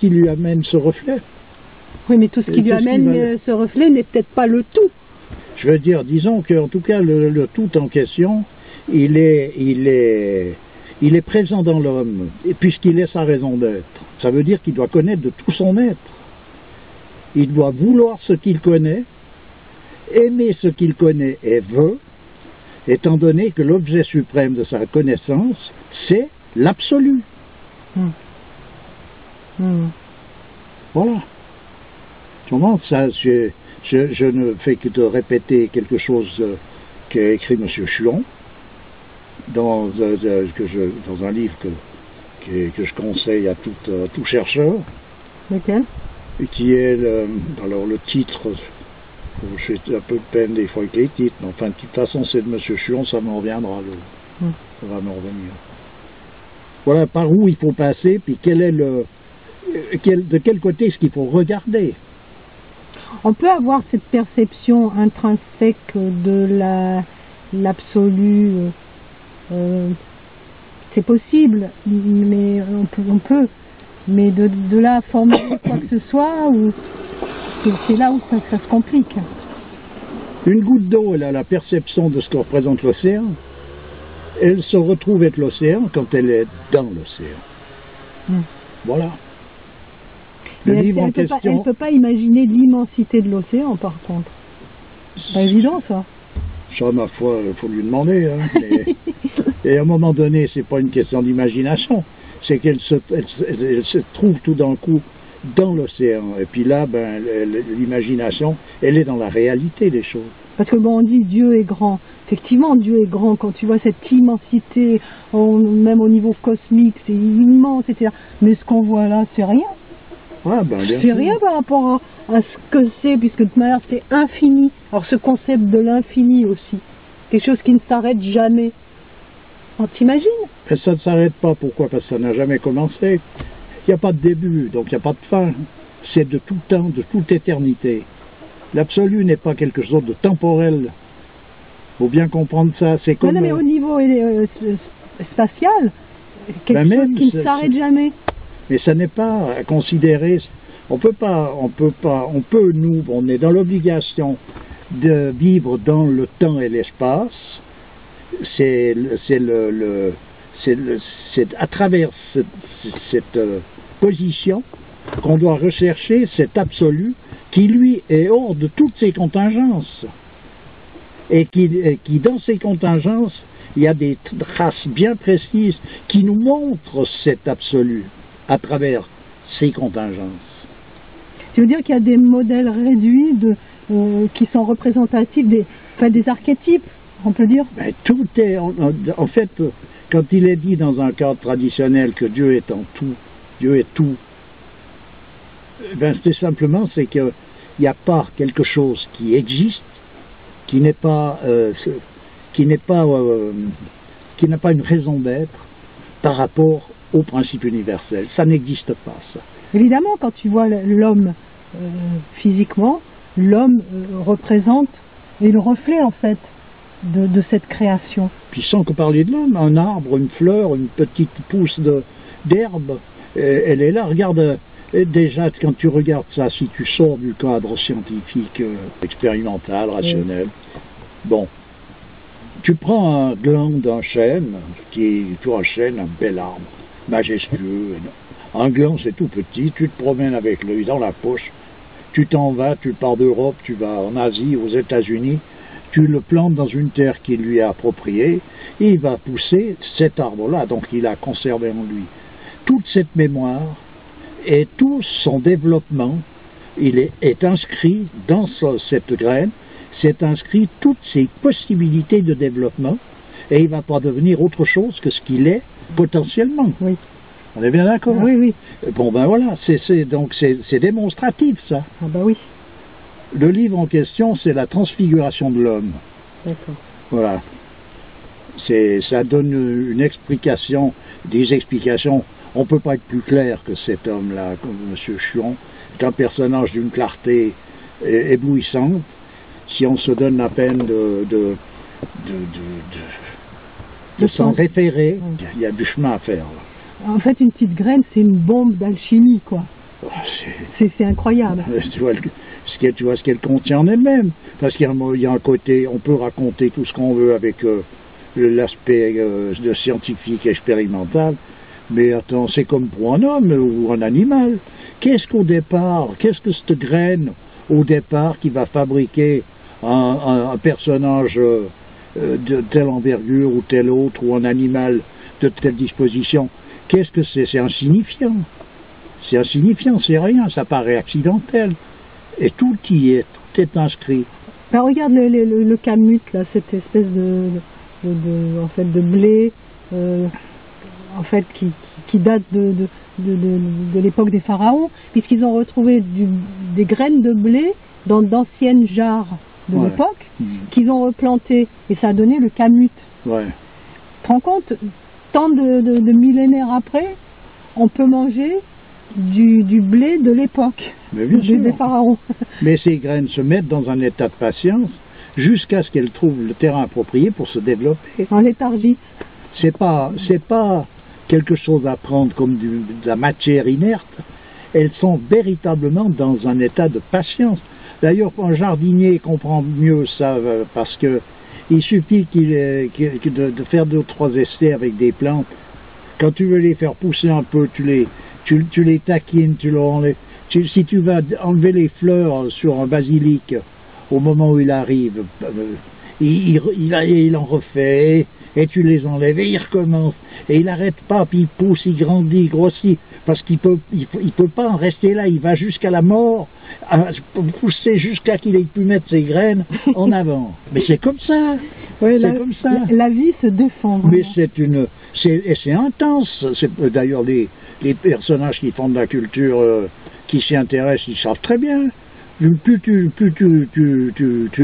Speaker 2: lui amène ce reflet?
Speaker 1: Oui, mais tout ce qui lui amène ce reflet n'est peut-être pas le tout.
Speaker 2: Je veux dire, disons qu'en tout cas, le tout en question, il est présent dans l'homme, puisqu'il est sa raison d'être. Ça veut dire qu'il doit connaître de tout son être. Il doit vouloir ce qu'il connaît, aimer ce qu'il connaît et veut, étant donné que l'objet suprême de sa connaissance, c'est l'absolu. Voilà. Comment ça, je ne fais que de répéter quelque chose qu'a écrit M. Chuon dans un livre que je conseille à tout chercheur.
Speaker 1: Lequel?
Speaker 2: Et qui est alors le titre. J'ai un peu de peine des fois avec les titres, mais enfin de toute façon c'est de M. Chuon, ça me reviendra. Ça va me revenir. Voilà par où il faut passer, puis de quel côté est-ce qu'il faut regarder.
Speaker 1: On peut avoir cette perception intrinsèque de l'absolu, c'est possible, mais on peut, mais de là à formuler quoi que ce soit, c'est là où ça se complique.
Speaker 2: Une goutte d'eau, elle a la perception de ce que représente l'océan. Elle se retrouve avec l'océan quand elle est dans l'océan. Voilà.
Speaker 1: Mais elle ne peut pas imaginer l'immensité de l'océan, par contre. C'est pas évident, ça.
Speaker 2: Ça, ma foi, il faut lui demander. Hein, et à un moment donné, c'est pas une question d'imagination. C'est qu'elle se trouve tout d'un coup dans l'océan. Et puis là, l'imagination, elle est dans la réalité des choses.
Speaker 1: Parce que on dit Dieu est grand. Effectivement, Dieu est grand. Quand tu vois cette immensité, même au niveau cosmique, c'est immense, etc. Mais ce qu'on voit là, c'est rien. C'est rien par rapport à ce que c'est, puisque de toute manière c'est infini. Alors ce concept de l'infini aussi, quelque chose qui ne s'arrête jamais. On t'imagine?
Speaker 2: Mais ça ne s'arrête pas, pourquoi? Parce que ça n'a jamais commencé. Il n'y a pas de début, donc il n'y a pas de fin. C'est de tout temps, de toute éternité. L'absolu n'est pas quelque chose de temporel. Il faut bien comprendre ça. C'est comme...
Speaker 1: Non, mais au niveau spatial, quelque chose qui ne s'arrête jamais.
Speaker 2: Mais ça n'est pas à considérer. On est dans l'obligation de vivre dans le temps et l'espace. C'est à travers cette position qu'on doit rechercher cet absolu qui, lui, est hors de toutes ces contingences. Et qui dans ces contingences, il y a des traces bien précises qui nous montrent cet absolu à travers ces contingences.
Speaker 1: Tu veux dire qu'il y a des modèles réduits qui sont représentatifs des archétypes, on peut dire?
Speaker 2: Tout est, en fait, quand il est dit dans un cadre traditionnel que Dieu est en tout, Dieu est tout, c'est simplement c'est qu'il n'y a pas quelque chose qui existe, qui n'a pas une raison d'être par rapport au principe universel. Ça n'existe pas, ça.
Speaker 1: Évidemment, quand tu vois l'homme physiquement, l'homme représente et le reflet, en fait, de cette création.
Speaker 2: Puis sans que parler de l'homme, un arbre, une fleur, une petite pousse d'herbe, elle est là, regarde, Et déjà, quand tu regardes ça, si tu sors du cadre scientifique, expérimental, rationnel, bon, tu prends un gland d'un chêne, tu vois, un chêne, un bel arbre, majestueux. Un gland, c'est tout petit, tu te promènes avec lui dans la poche, tu t'en vas, tu pars d'Europe, tu vas en Asie, aux États-Unis, tu le plantes dans une terre qui lui est appropriée, et il va pousser cet arbre-là, donc il a conservé en lui toute cette mémoire et tout son développement, il est inscrit dans cette graine, c'est inscrit toutes ses possibilités de développement, et il ne va pas devenir autre chose que ce qu'il est potentiellement.
Speaker 1: Oui.
Speaker 2: On est bien d'accord?
Speaker 1: Oui, oui.
Speaker 2: Bon ben voilà, donc c'est démonstratif ça.
Speaker 1: Ah bah oui.
Speaker 2: Le livre en question, c'est la transfiguration de l'homme.
Speaker 1: D'accord.
Speaker 2: Voilà. Ça donne une explication, des explications. On ne peut pas être plus clair que cet homme-là, comme M. Chuon, est un personnage d'une clarté éblouissante. Si on se donne la peine de s'en référer, il y a du chemin à faire. Là.
Speaker 1: En fait, une petite graine, c'est une bombe d'alchimie, quoi. C'est incroyable.
Speaker 2: Tu vois ce qu'elle contient en elle-même. Parce qu'il y a un côté, on peut raconter tout ce qu'on veut avec l'aspect de scientifique expérimental, mais attends, c'est comme pour un homme ou un animal. Qu'est-ce que cette graine, au départ, qui va fabriquer un personnage de telle envergure ou tel autre, ou un animal de telle disposition, qu'est-ce que c'est? C'est insignifiant. C'est insignifiant, c'est rien, ça paraît accidentel. Et tout y est, tout est inscrit.
Speaker 1: Ben, regarde le camut, là, cette espèce en fait, de blé, en fait, qui date de l'époque des pharaons, puisqu'ils ont retrouvé des graines de blé dans d'anciennes jarres de l'époque, qu'ils ont replantées, et ça a donné le camut.
Speaker 2: Ouais.
Speaker 1: Tu te rends compte, tant de millénaires après, on peut manger du blé de l'époque, des pharaons.
Speaker 2: Mais ces graines se mettent dans un état de patience jusqu'à ce qu'elles trouvent le terrain approprié pour se développer.
Speaker 1: En léthargie.
Speaker 2: C'est pas quelque chose à prendre comme de la matière inerte. Elles sont véritablement dans un état de patience. D'ailleurs, un jardinier comprend mieux ça, parce que il suffit de faire 2 ou 3 essais avec des plantes. Quand tu veux les faire pousser un peu, tu les taquines, tu leur enlèves. Si tu vas enlever les fleurs sur un basilic au moment où il arrive, il en refait, et tu les enlèves, et il recommence, et il n'arrête pas, puis il pousse, il grandit, il grossit, parce qu'il peut pas en rester là, il va jusqu'à la mort, pousser jusqu'à qu'il ait pu mettre ses graines en avant. Mais c'est comme ça.
Speaker 1: Oui, comme ça. La vie se défend. Vraiment.
Speaker 2: Mais c'est intense. D'ailleurs, les personnages qui font de la culture, qui s'y intéressent, ils savent très bien. Plus tu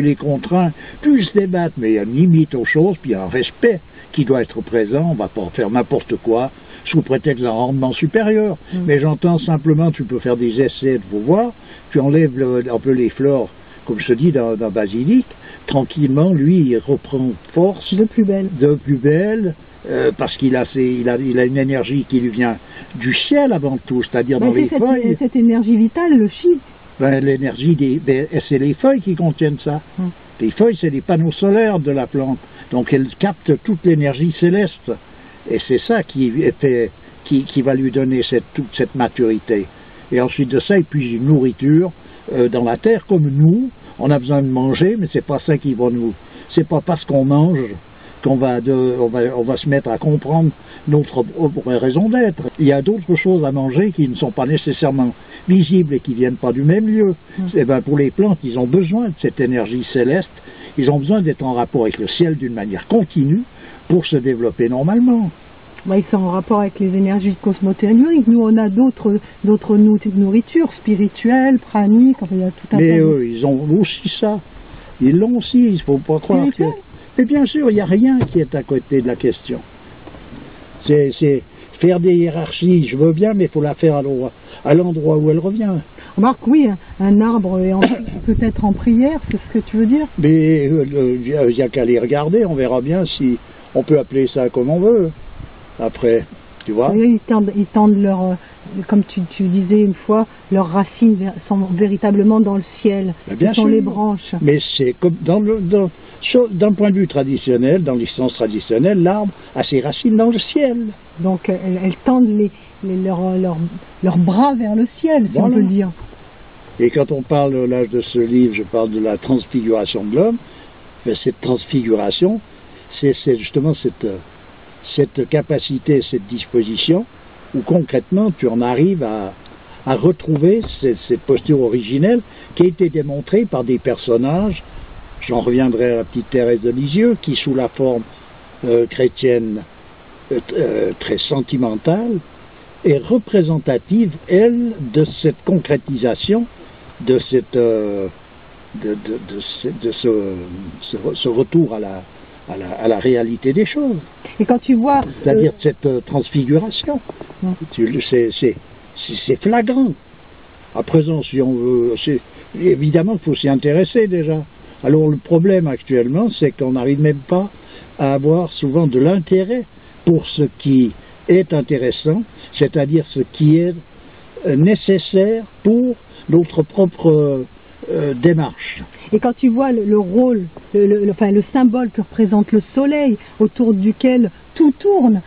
Speaker 2: les contrains, plus ils se débattent. Mais il y a une limite aux choses, puis il y a un respect qui doit être présent. On ne va pas faire n'importe quoi sous prétexte d'un rendement supérieur. Mais j'entends simplement, tu peux faire des essais de voir, tu enlèves un peu les fleurs, comme je te dis, d'un basilic, tranquillement, lui, il reprend force. De plus belle. Parce qu'il a une énergie qui lui vient du ciel avant tout, c'est-à-dire dans les feuilles.
Speaker 1: Cette énergie vitale, le chi.
Speaker 2: L'énergie c'est les feuilles qui contiennent ça. Les feuilles, c'est les panneaux solaires de la plante. Donc elles captent toute l'énergie céleste. Et c'est ça qui va lui donner toute cette maturité. Et ensuite de ça, il puise une nourriture dans la terre, comme nous. On a besoin de manger, mais c'est pas ça qui va c'est pas parce qu'on mange qu'on va se mettre à comprendre notre raison d'être. Il y a d'autres choses à manger qui ne sont pas nécessairement visibles et qui ne viennent pas du même lieu. Et ben pour les plantes, ils ont besoin de cette énergie céleste, ils ont besoin d'être en rapport avec le ciel d'une manière continue pour se développer normalement.
Speaker 1: Ils sont en rapport avec les énergies cosmotelluriques. Nous, on a d'autres nourritures spirituelles, praniques, il y a tout un tas.
Speaker 2: Mais eux, ils ont aussi ça. Ils l'ont aussi, il ne faut pas croire que... Mais bien sûr, il n'y a rien qui est à côté de la question. C'est faire des hiérarchies, je veux bien, mais il faut la faire à l'endroit où elle revient.
Speaker 1: Remarque, oui, un arbre peut-être en prière, c'est ce que tu veux dire?
Speaker 2: Mais il n'y a qu'à les regarder, on verra bien si on peut appeler ça comme on veut. Après, tu vois.
Speaker 1: Ils tendent comme tu disais une fois, leurs racines sont véritablement dans le ciel,
Speaker 2: Bien
Speaker 1: sont
Speaker 2: sûr.
Speaker 1: les branches.
Speaker 2: Mais c'est comme d'un point de vue traditionnel, dans l'existence traditionnelle, l'arbre a ses racines dans le ciel.
Speaker 1: Donc elles tendent leurs bras vers le ciel, si
Speaker 2: Voilà.
Speaker 1: on peut le dire.
Speaker 2: Et quand on parle, là, de ce livre, je parle de la transfiguration de l'homme. Cette transfiguration, c'est justement cette capacité, cette disposition, où concrètement tu en arrives à retrouver cette posture originelle qui a été démontrée par des personnages. J'en reviendrai à la petite Thérèse de Lisieux, qui sous la forme chrétienne très sentimentale est représentative, elle, de cette concrétisation, de ce retour à la réalité des choses.
Speaker 1: Et quand tu vois...
Speaker 2: C'est-à-dire cette transfiguration. C'est flagrant. À présent, si on veut... Évidemment, il faut s'y intéresser déjà. Alors le problème actuellement, c'est qu'on n'arrive même pas à avoir souvent de l'intérêt pour ce qui est intéressant, c'est-à-dire ce qui est nécessaire pour notre propre démarche.
Speaker 1: Et quand tu vois le rôle, le symbole que représente le soleil, autour duquel tout tourne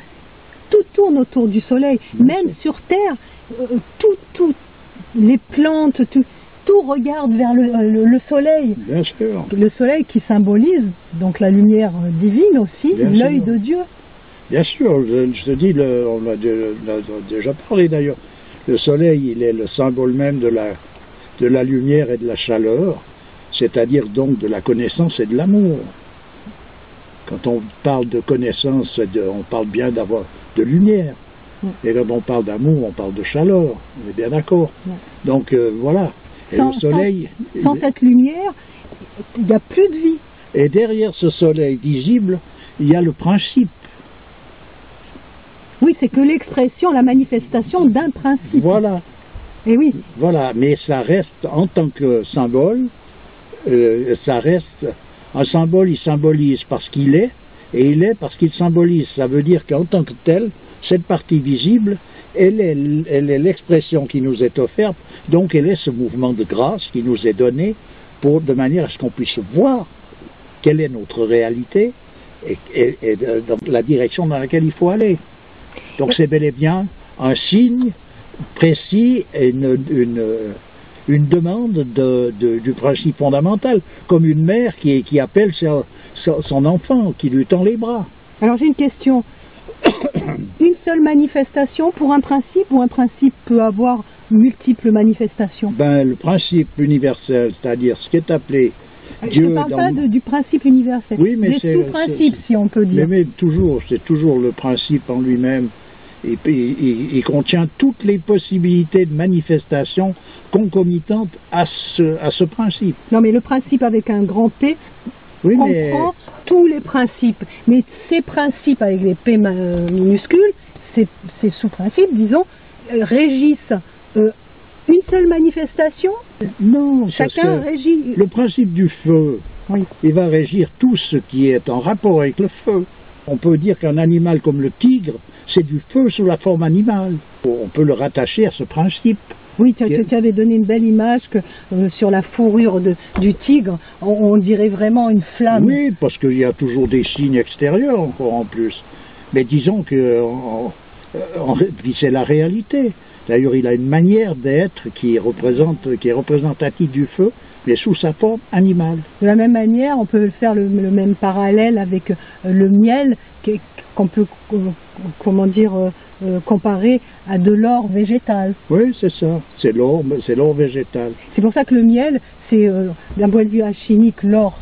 Speaker 1: autour du soleil, même sur Terre, les plantes, tout regarde vers le soleil.
Speaker 2: Bien sûr.
Speaker 1: Le soleil qui symbolise donc la lumière divine aussi, l'œil de Dieu.
Speaker 2: Bien sûr, je te dis, on a déjà parlé d'ailleurs, le soleil, il est le symbole même de la lumière et de la chaleur, c'est-à-dire donc de la connaissance et de l'amour. Quand on parle de connaissance, on parle bien d'avoir de lumière. Et quand on parle d'amour, on parle de chaleur. On est bien d'accord. Donc voilà. Et le soleil...
Speaker 1: Sans cette lumière, il n'y a plus de vie.
Speaker 2: Et derrière ce soleil visible, il y a le principe.
Speaker 1: Oui, c'est que l'expression, la manifestation d'un principe.
Speaker 2: Voilà.
Speaker 1: Et oui.
Speaker 2: Voilà, mais ça reste en tant que symbole, ça reste un symbole, il symbolise parce qu'il est, et il est parce qu'il symbolise. Ça veut dire qu'en tant que tel, cette partie visible, elle est l'expression qui nous est offerte, donc elle est ce mouvement de grâce qui nous est donné de manière à ce qu'on puisse voir quelle est notre réalité et dans la direction dans laquelle il faut aller. Donc c'est bel et bien un signe précis et une demande du principe fondamental, comme une mère qui appelle son enfant, qui lui tend les bras.
Speaker 1: Alors j'ai une question. Une seule manifestation pour un principe, ou un principe peut avoir multiples manifestations?
Speaker 2: Ben, le principe universel, c'est-à-dire ce qui est appelé Dieu...
Speaker 1: Je ne parle pas du principe universel,
Speaker 2: oui, mais
Speaker 1: des sous-principes, si on peut dire.
Speaker 2: Mais c'est toujours le principe en lui-même. Et il contient toutes les possibilités de manifestation concomitantes à ce principe.
Speaker 1: Non, mais le principe avec un grand P comprend tous les principes. Mais ces principes avec les P minuscules, ces sous-principes, disons, régissent une seule manifestation?
Speaker 2: Non,
Speaker 1: chacun régit.
Speaker 2: Le principe du feu, oui, il va régir tout ce qui est en rapport avec le feu. On peut dire qu'un animal comme le tigre, c'est du feu sous la forme animale. On peut le rattacher à ce principe.
Speaker 1: Oui, tu avais donné une belle image que sur la fourrure du tigre, on dirait vraiment une flamme.
Speaker 2: Oui, parce qu'il y a toujours des signes extérieurs encore en plus. Mais disons que c'est la réalité. D'ailleurs, il a une manière d'être qui est représentative du feu, mais sous sa forme animale.
Speaker 1: De la même manière, on peut faire le même parallèle avec le miel, qu'on peut, comparer à de l'or végétal.
Speaker 2: Oui, c'est ça, c'est l'or végétal.
Speaker 1: C'est pour ça que le miel, c'est d'un point de vue alchimique, l'or,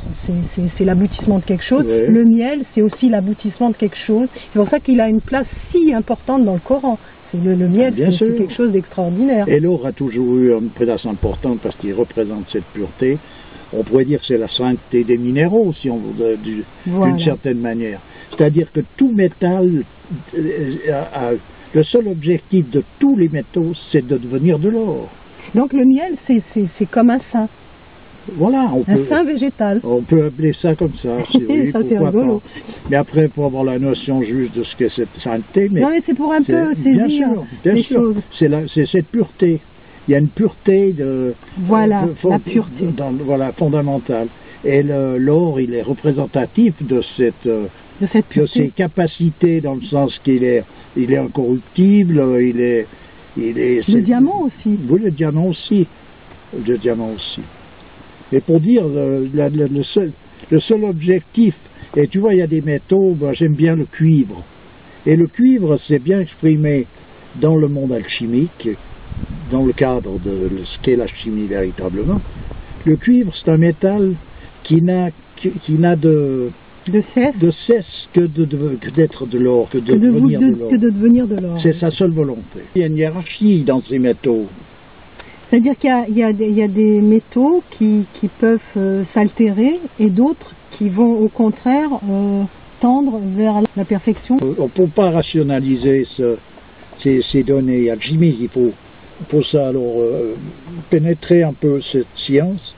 Speaker 1: c'est l'aboutissement de quelque chose. Oui. Le miel, c'est aussi l'aboutissement de quelque chose. C'est pour ça qu'il a une place si importante dans le Coran. Le miel, c'est quelque chose d'extraordinaire.
Speaker 2: Et l'or a toujours eu une place importante parce qu'il représente cette pureté. On pourrait dire que c'est la sainteté des minéraux, si on voudrait, d'une certaine manière. C'est-à-dire que tout métal, le seul objectif de tous les métaux, c'est de devenir de l'or.
Speaker 1: Donc le miel, c'est comme un saint.
Speaker 2: Voilà,
Speaker 1: un saint végétal.
Speaker 2: On peut appeler ça comme ça. Oui,
Speaker 1: ça, c'est rigolo.
Speaker 2: Pas. Mais après, pour avoir la notion juste de ce qu'est cette sainteté...
Speaker 1: Non, mais c'est pour un peu saisir
Speaker 2: bien sûr. C'est cette pureté. Il y a une pureté de...
Speaker 1: Voilà, la pureté.
Speaker 2: Voilà, fondamentale. Et l'or, il est représentatif de cette pureté. De ses capacités, dans le sens qu'il est incorruptible,
Speaker 1: le diamant aussi.
Speaker 2: Oui, le diamant aussi. Le diamant aussi. Et pour dire, le seul objectif, et tu vois, il y a des métaux, ben, j'aime bien le cuivre. Et le cuivre, c'est bien exprimé dans le monde alchimique, dans le cadre de ce qu'est la chimie véritablement. Le cuivre, c'est un métal qui n'a de cesse que d'être de l'or, que de devenir de l'or. C'est sa seule volonté. Il y a une hiérarchie dans ces métaux.
Speaker 1: C'est-à-dire qu'il y a des métaux qui peuvent s'altérer et d'autres qui vont au contraire tendre vers la perfection.
Speaker 2: On ne peut pas rationaliser ces données alchimiques. Il faut ça alors pénétrer un peu cette science,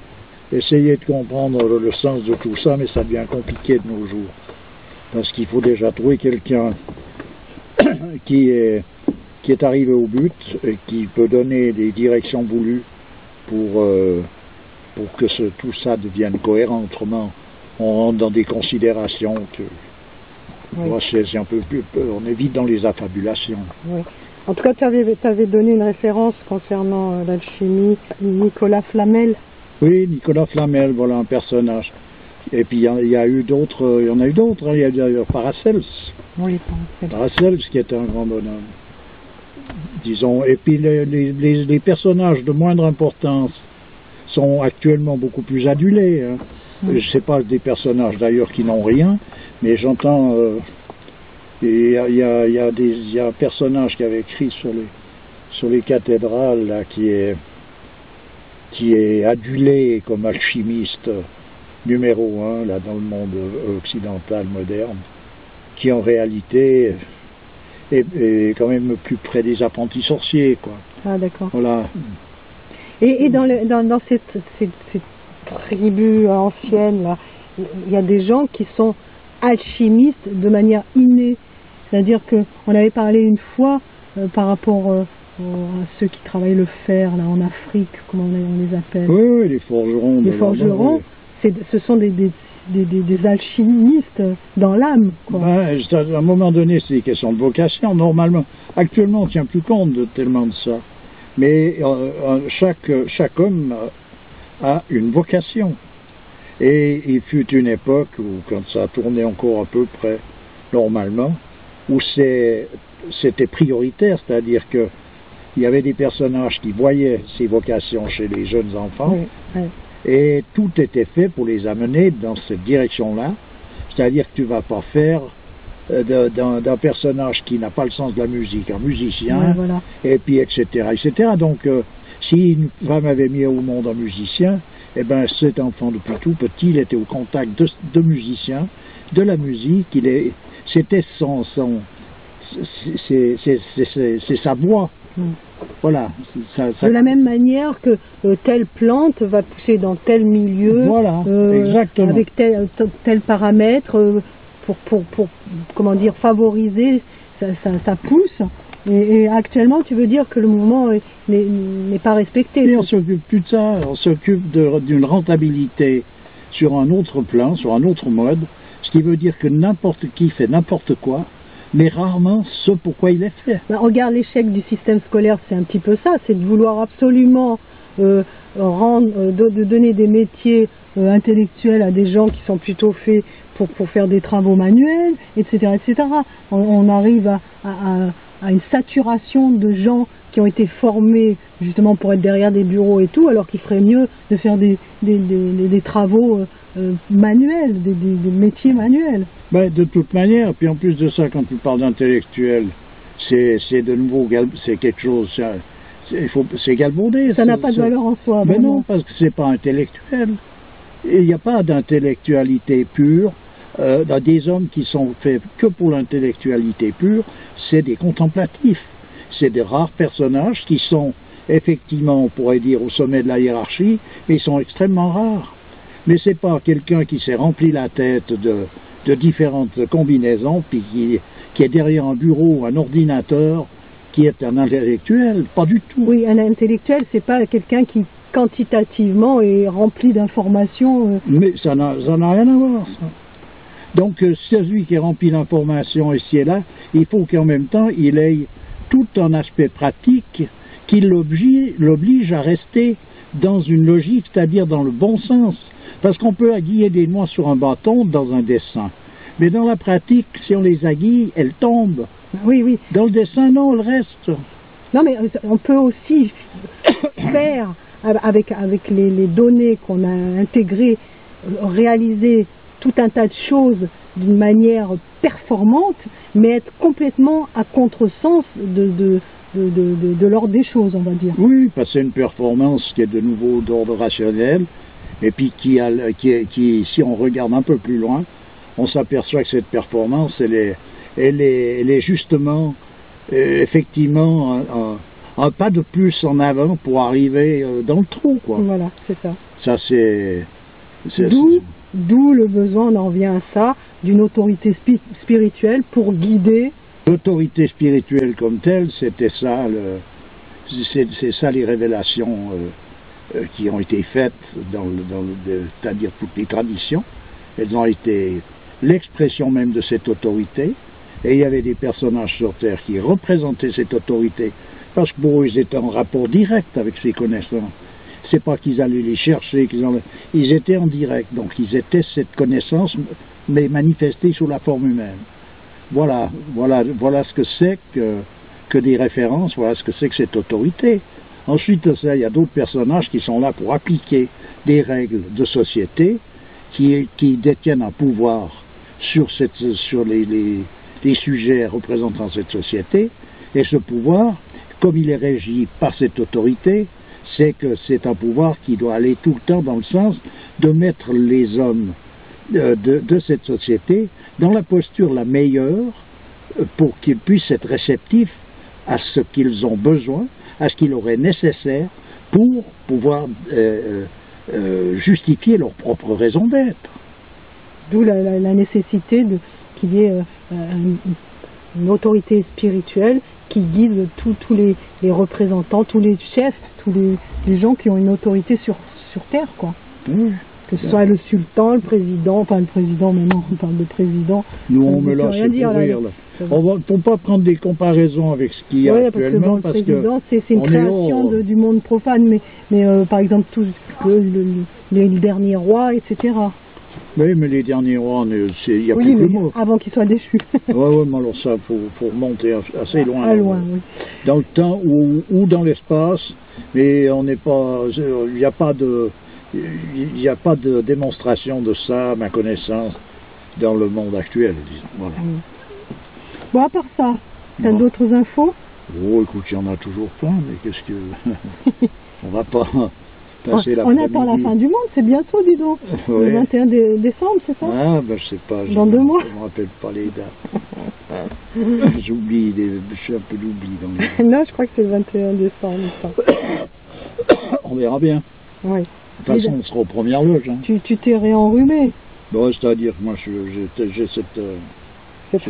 Speaker 2: essayer de comprendre le sens de tout ça, mais ça devient compliqué de nos jours. Parce qu'il faut déjà trouver quelqu'un qui est arrivé au but et qui peut donner des directions voulues pour que tout ça devienne cohérent. Autrement, on rentre dans des considérations que c'est un peu plus, on est vite dans les affabulations.
Speaker 1: Oui. En tout cas, tu avais donné une référence concernant l'alchimie, Nicolas Flamel.
Speaker 2: Oui, Nicolas Flamel, voilà un personnage. Et puis il y en a eu d'autres, il y a d'ailleurs Paracels.
Speaker 1: Oui,
Speaker 2: Paracels qui était un grand bonhomme. Disons, et puis les personnages de moindre importance sont actuellement beaucoup plus adulés. Hein. Je ne sais pas des personnages d'ailleurs qui n'ont rien, mais j'entends, il y a un personnage qui avait écrit sur les cathédrales là, qui est adulé comme alchimiste numéro 1 là, dans le monde occidental moderne, qui en réalité est quand même plus près des apprentis sorciers, quoi.
Speaker 1: Ah, d'accord.
Speaker 2: Voilà.
Speaker 1: Et dans cette tribu ancienne, là, il y a des gens qui sont alchimistes de manière innée. C'est-à-dire qu'on avait parlé une fois par rapport à ceux qui travaillent le fer là, en Afrique, comment on les appelle?
Speaker 2: Oui, les forgerons.
Speaker 1: Les forgerons, ce sont des alchimistes dans l'âme.
Speaker 2: Ben, à un moment donné, c'est des questions de vocation. Normalement, actuellement, on ne tient plus compte tellement de ça. Mais chaque homme a une vocation. Et il fut une époque où, quand ça tournait encore à peu près normalement, où c'était prioritaire, c'est-à-dire que il y avait des personnages qui voyaient ces vocations chez les jeunes enfants, et tout était fait pour les amener dans cette direction-là, c'est-à-dire que tu ne vas pas faire d'un personnage qui n'a pas le sens de la musique, un musicien, et puis etc. Donc, si une femme avait mis au monde un musicien, eh ben cet enfant depuis tout petit, il était au contact de musiciens, de la musique, c'était c'est sa voix. Voilà.
Speaker 1: De la même manière que telle plante va pousser dans tel milieu,
Speaker 2: exactement.
Speaker 1: Avec tel paramètre, pour comment dire, favoriser sa pousse. Et actuellement, tu veux dire que le mouvement n'est pas respecté.
Speaker 2: Et on s'occupe plus de ça, on s'occupe d'une rentabilité sur un autre plan, sur un autre mode, ce qui veut dire que n'importe qui fait n'importe quoi, mais rarement ce pourquoi il est fait.
Speaker 1: Regarde l'échec du système scolaire, c'est un petit peu ça, c'est de vouloir absolument de donner des métiers intellectuels à des gens qui sont plutôt faits pour faire des travaux manuels, etc. etc. On arrive à une saturation de gens qui ont été formés justement pour être derrière des bureaux et tout, alors qu'il ferait mieux de faire des travaux manuels, des métiers manuels.
Speaker 2: Ben, de toute manière, puis en plus de ça, quand tu parles d'intellectuel, c'est de nouveau, c'est quelque chose, c'est galvaudé.
Speaker 1: Ça n'a pas de valeur en soi.
Speaker 2: Ben non, parce que c'est pas intellectuel. Il n'y a pas d'intellectualité pure. Dans des hommes qui sont faits que pour l'intellectualité pure, c'est des contemplatifs. C'est des rares personnages qui sont effectivement, on pourrait dire au sommet de la hiérarchie, mais ils sont extrêmement rares. Mais c'est pas quelqu'un qui s'est rempli la tête de différentes combinaisons, puis qui est derrière un bureau ou un ordinateur, qui est un intellectuel, pas du tout.
Speaker 1: Oui, un intellectuel, c'est pas quelqu'un qui quantitativement est rempli d'informations.
Speaker 2: Mais ça n'a rien à voir, ça. Donc, celui qui est rempli d'informations ici et là, il faut qu'en même temps, il ait tout un aspect pratique qui l'oblige à rester dans une logique, c'est-à-dire dans le bon sens. Parce qu'on peut aiguiller des noix sur un bâton dans un dessin. Mais dans la pratique, si on les aiguille, elles tombent.
Speaker 1: Oui, oui.
Speaker 2: Dans le dessin, non, elles restent.
Speaker 1: Non, mais on peut aussi faire, avec les données qu'on a intégrées, réaliser tout un tas de choses d'une manière performante, mais être complètement à contresens de l'ordre des choses, on va dire.
Speaker 2: Oui, parce que c'est une performance qui est de nouveau d'ordre rationnel, et puis qui, si on regarde un peu plus loin, on s'aperçoit que cette performance, elle est justement, effectivement, un pas de plus en avant pour arriver dans le trou, quoi.
Speaker 1: Voilà, c'est ça.
Speaker 2: Ça, c'est...
Speaker 1: D'où le besoin, on en revient à ça, d'une autorité spirituelle pour guider.
Speaker 2: L'autorité spirituelle comme telle, c'était ça, c'est ça les révélations qui ont été faites c'est-à-dire toutes les traditions. Elles ont été l'expression même de cette autorité, et il y avait des personnages sur Terre qui représentaient cette autorité, parce que pour eux, ils étaient en rapport direct avec ces connaissances. C'est pas qu'ils allaient les chercher, ils étaient en direct, donc ils étaient cette connaissance, mais manifestée sous la forme humaine. Voilà ce que c'est que des références, voilà ce que c'est que cette autorité. Ensuite de ça, il y a d'autres personnages qui sont là pour appliquer des règles de société, qui détiennent un pouvoir sur les sujets représentant cette société, et ce pouvoir, comme il est régi par cette autorité, c'est que c'est un pouvoir qui doit aller tout le temps dans le sens de mettre les hommes de cette société dans la posture la meilleure pour qu'ils puissent être réceptifs à ce qu'ils ont besoin, à ce qu'il aurait nécessaire pour pouvoir justifier leur propre raison d'être.
Speaker 1: D'où la nécessité qu'il y ait une autorité spirituelle qui guide tous les représentants, tous les chefs, tous les gens qui ont une autorité sur Terre, quoi.
Speaker 2: Mmh.
Speaker 1: Que ce soit le sultan, le président, enfin le président, maintenant on parle de président.
Speaker 2: Nous on me lâche courir là. On ne peut pas prendre des comparaisons avec ce qu'il y a actuellement.
Speaker 1: Parce que le président, c'est une création du monde profane, mais par exemple les derniers rois, etc.
Speaker 2: Oui, mais les derniers rois, il n'y a plus que le mot.
Speaker 1: Avant qu'ils soient déchus.
Speaker 2: Oui, mais alors ça, il faut remonter assez loin.
Speaker 1: Oui.
Speaker 2: Dans le temps ou dans l'espace, mais on n'est pas, il n'y a pas de démonstration de ça, à ma connaissance, dans le monde actuel, disons. Voilà.
Speaker 1: Bon, à part ça, t'as d'autres infos?
Speaker 2: Oh, écoute, il y en a toujours plein, mais qu'est-ce que... on va pas...
Speaker 3: On attend la fin du monde, c'est bientôt, dis donc.
Speaker 2: Ouais.
Speaker 3: Le 21 décembre, c'est ça?
Speaker 2: Ah, ben je sais pas.
Speaker 3: Dans 2 mois.
Speaker 2: Je ne me rappelle pas les dates. J'oublie, je suis un peu d'oubli.
Speaker 3: Non, je crois que c'est le 21 décembre.
Speaker 2: On verra bien.
Speaker 3: Oui.
Speaker 2: De toute façon, on sera aux premières loges. Hein.
Speaker 3: Tu t'es réenrhumé.
Speaker 2: Bon, c'est-à-dire que moi, j'ai cette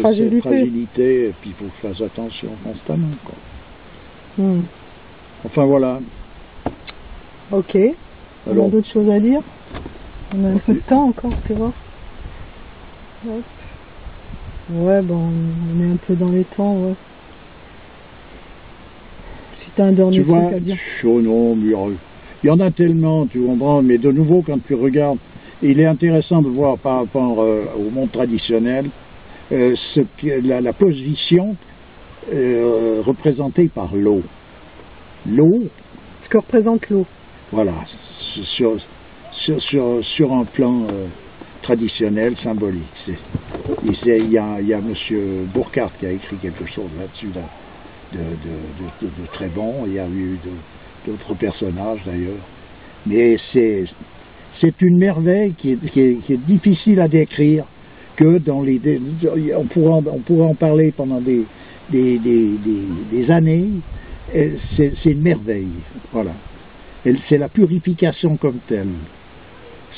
Speaker 2: fragilité, et puis il faut que je fasse attention constamment. Quoi. Enfin, voilà.
Speaker 3: Ok. On a d'autres choses à dire? On a un peu de temps encore, tu vois. Ouais, bon, on est un peu dans les temps, ouais. Si t'as un dernier truc à dire.
Speaker 2: Non, il y en a tellement, tu comprends, mais de nouveau, quand tu regardes, il est intéressant de voir par rapport au monde traditionnel la position représentée par l'eau. L'eau.
Speaker 3: Ce que représente l'eau.
Speaker 2: Voilà, sur un plan traditionnel, symbolique. Il y a M. Burckhardt qui a écrit quelque chose là-dessus de très bon. Il y a eu d'autres personnages d'ailleurs. Mais c'est une merveille qui est difficile à décrire, que dans on pourra en parler pendant des années, c'est une merveille, voilà. C'est la purification comme telle.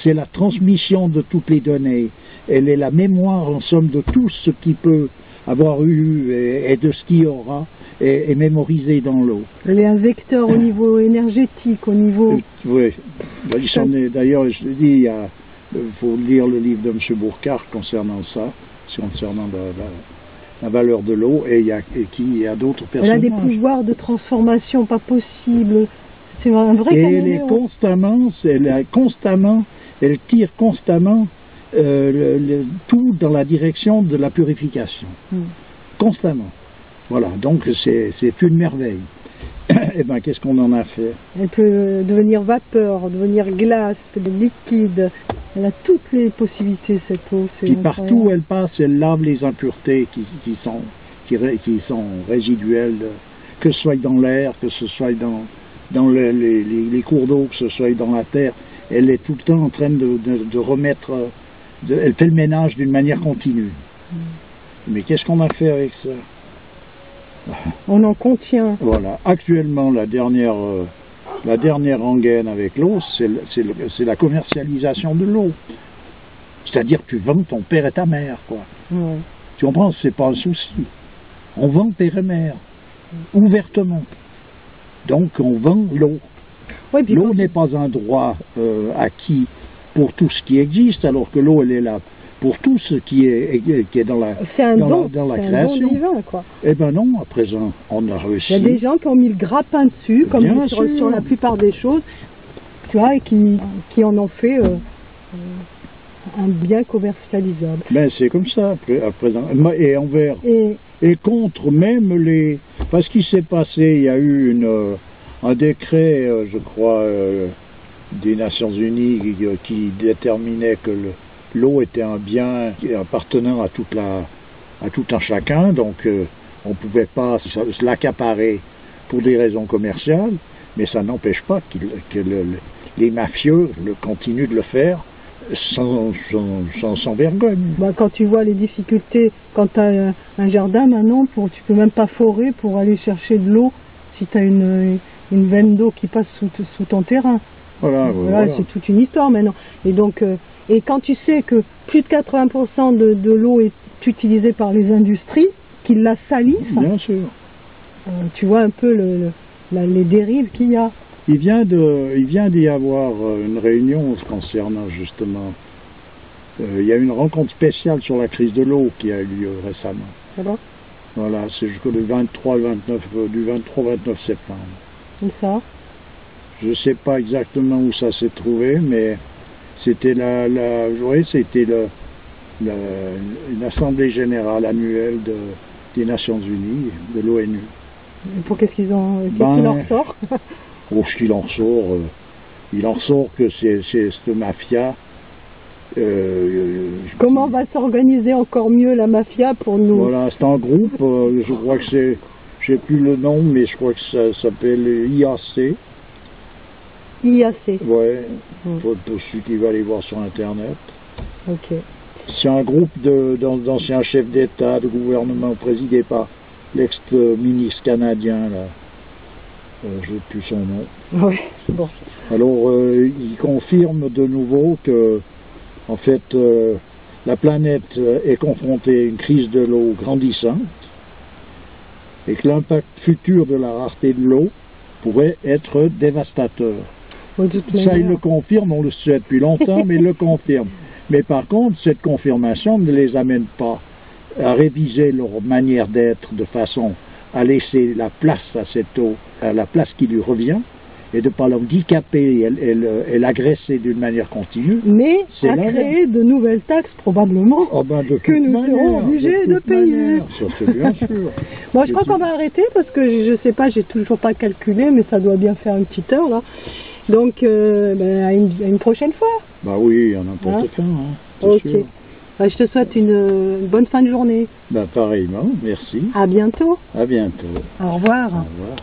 Speaker 2: C'est la transmission de toutes les données. Elle est la mémoire, en somme, de tout ce qui peut avoir eu et de ce qui y aura et mémorisé dans l'eau.
Speaker 1: Elle est un vecteur au niveau énergétique, au niveau...
Speaker 2: Oui. D'ailleurs, je te dis, il faut lire le livre de M. Bourcard concernant ça, concernant la valeur de l'eau, et il y a d'autres personnages.
Speaker 1: Elle a des pouvoirs de transformation pas possibles. C'est un vrai caméléon.
Speaker 2: Elle tire constamment tout dans la direction de la purification. Constamment. Voilà, donc c'est une merveille. Eh bien, qu'est-ce qu'on en a fait?
Speaker 1: Elle peut devenir vapeur, devenir glace, liquide. Elle a toutes les possibilités, cette eau.
Speaker 2: Puis partout où elle passe, elle lave les impuretés qui sont résiduelles, que ce soit dans l'air, que ce soit dans les cours d'eau, que ce soit dans la terre. Elle est tout le temps en train de remettre... elle fait le ménage d'une manière continue. Mais qu'est-ce qu'on a fait avec ça?
Speaker 1: On en contient.
Speaker 2: Voilà. Actuellement, la dernière rengaine avec l'eau, c'est la commercialisation de l'eau. C'est-à-dire que tu vends ton père et ta mère, quoi.
Speaker 1: Ouais.
Speaker 2: Tu comprends? C'est pas un souci. On vend père et mère, ouvertement. Donc, on vend l'eau.
Speaker 1: Ouais,
Speaker 2: l'eau n'est pas un droit acquis pour tout ce qui existe, alors que l'eau, elle est là pour tout ce qui est dans la création.
Speaker 1: C'est un don divin, quoi.
Speaker 2: Eh bien non, à présent, on a réussi.
Speaker 1: Il y a des gens qui ont mis le grappin dessus, comme sur la plupart des choses, tu vois, et qui en ont fait un bien commercialisable.
Speaker 2: Ben c'est comme ça, à présent. Et envers, et contre même les... Parce qu'il s'est passé, il y a eu un décret, je crois, des Nations Unies qui déterminait que l'eau était un bien appartenant à tout un chacun, donc on ne pouvait pas se l'accaparer pour des raisons commerciales, mais ça n'empêche pas que les mafieux continuent de le faire sans vergogne.
Speaker 1: Bah, quand tu vois les difficultés, quand tu as un jardin maintenant, tu peux même pas forer pour aller chercher de l'eau si tu as une veine d'eau qui passe sous ton terrain. Voilà. C'est toute une histoire maintenant. Et donc, et quand tu sais que plus de 80% de l'eau est utilisée par les industries, qui la salissent,
Speaker 2: bien sûr.
Speaker 1: Tu vois un peu les dérives qu'il y a.
Speaker 2: Il vient d'y avoir une réunion concernant justement. Il y a une rencontre spéciale sur la crise de l'eau qui a eu lieu récemment. Voilà, c'est jusqu'au 23-29 septembre.
Speaker 1: Où ça?
Speaker 2: Je ne sais pas exactement où ça s'est trouvé, mais c'était c'était une assemblée générale annuelle des Nations Unies, de l'ONU.
Speaker 1: Pour qu'est-ce qu'il en ressort?
Speaker 2: Ce qu'il en ressort, il en ressort que c'est cette mafia.
Speaker 1: Comment va s'organiser encore mieux la mafia pour nous? Voilà,
Speaker 2: c'est un groupe, je crois que c'est, je sais plus le nom, mais je crois que ça s'appelle IAC.
Speaker 1: IAC.
Speaker 2: Ouais, pour celui qui va aller voir sur Internet.
Speaker 1: Ok.
Speaker 2: C'est un groupe d'anciens chefs d'État, de gouvernement présidé par l'ex-ministre canadien, là. Je n'ai plus son nom.
Speaker 1: Ouais, bon.
Speaker 2: Alors, il confirme de nouveau que, en fait, la planète est confrontée à une crise de l'eau grandissante et que l'impact futur de la rareté de l'eau pourrait être dévastateur. Ça, il le confirme, on le sait depuis longtemps, mais il le confirme. Mais par contre, cette confirmation ne les amène pas à réviser leur manière d'être de façon à laisser la place à cette eau, à la place qui lui revient, et de ne pas l'handicaper et l'agresser d'une manière continue.
Speaker 1: Mais à créer de nouvelles taxes, probablement, que nous serons obligés de payer.
Speaker 2: Ça, c'est bien sûr.
Speaker 1: Bon, je crois qu'on va arrêter, parce que je ne sais pas, j'ai toujours pas calculé, mais ça doit bien faire une petite heure, là. Donc, à une prochaine fois.
Speaker 2: Bah oui, à n'importe quand.
Speaker 1: Ok. Sûr. Je te souhaite une bonne fin de journée.
Speaker 2: Pareillement, merci.
Speaker 1: À bientôt.
Speaker 2: À bientôt.
Speaker 1: Au revoir.
Speaker 2: Au revoir.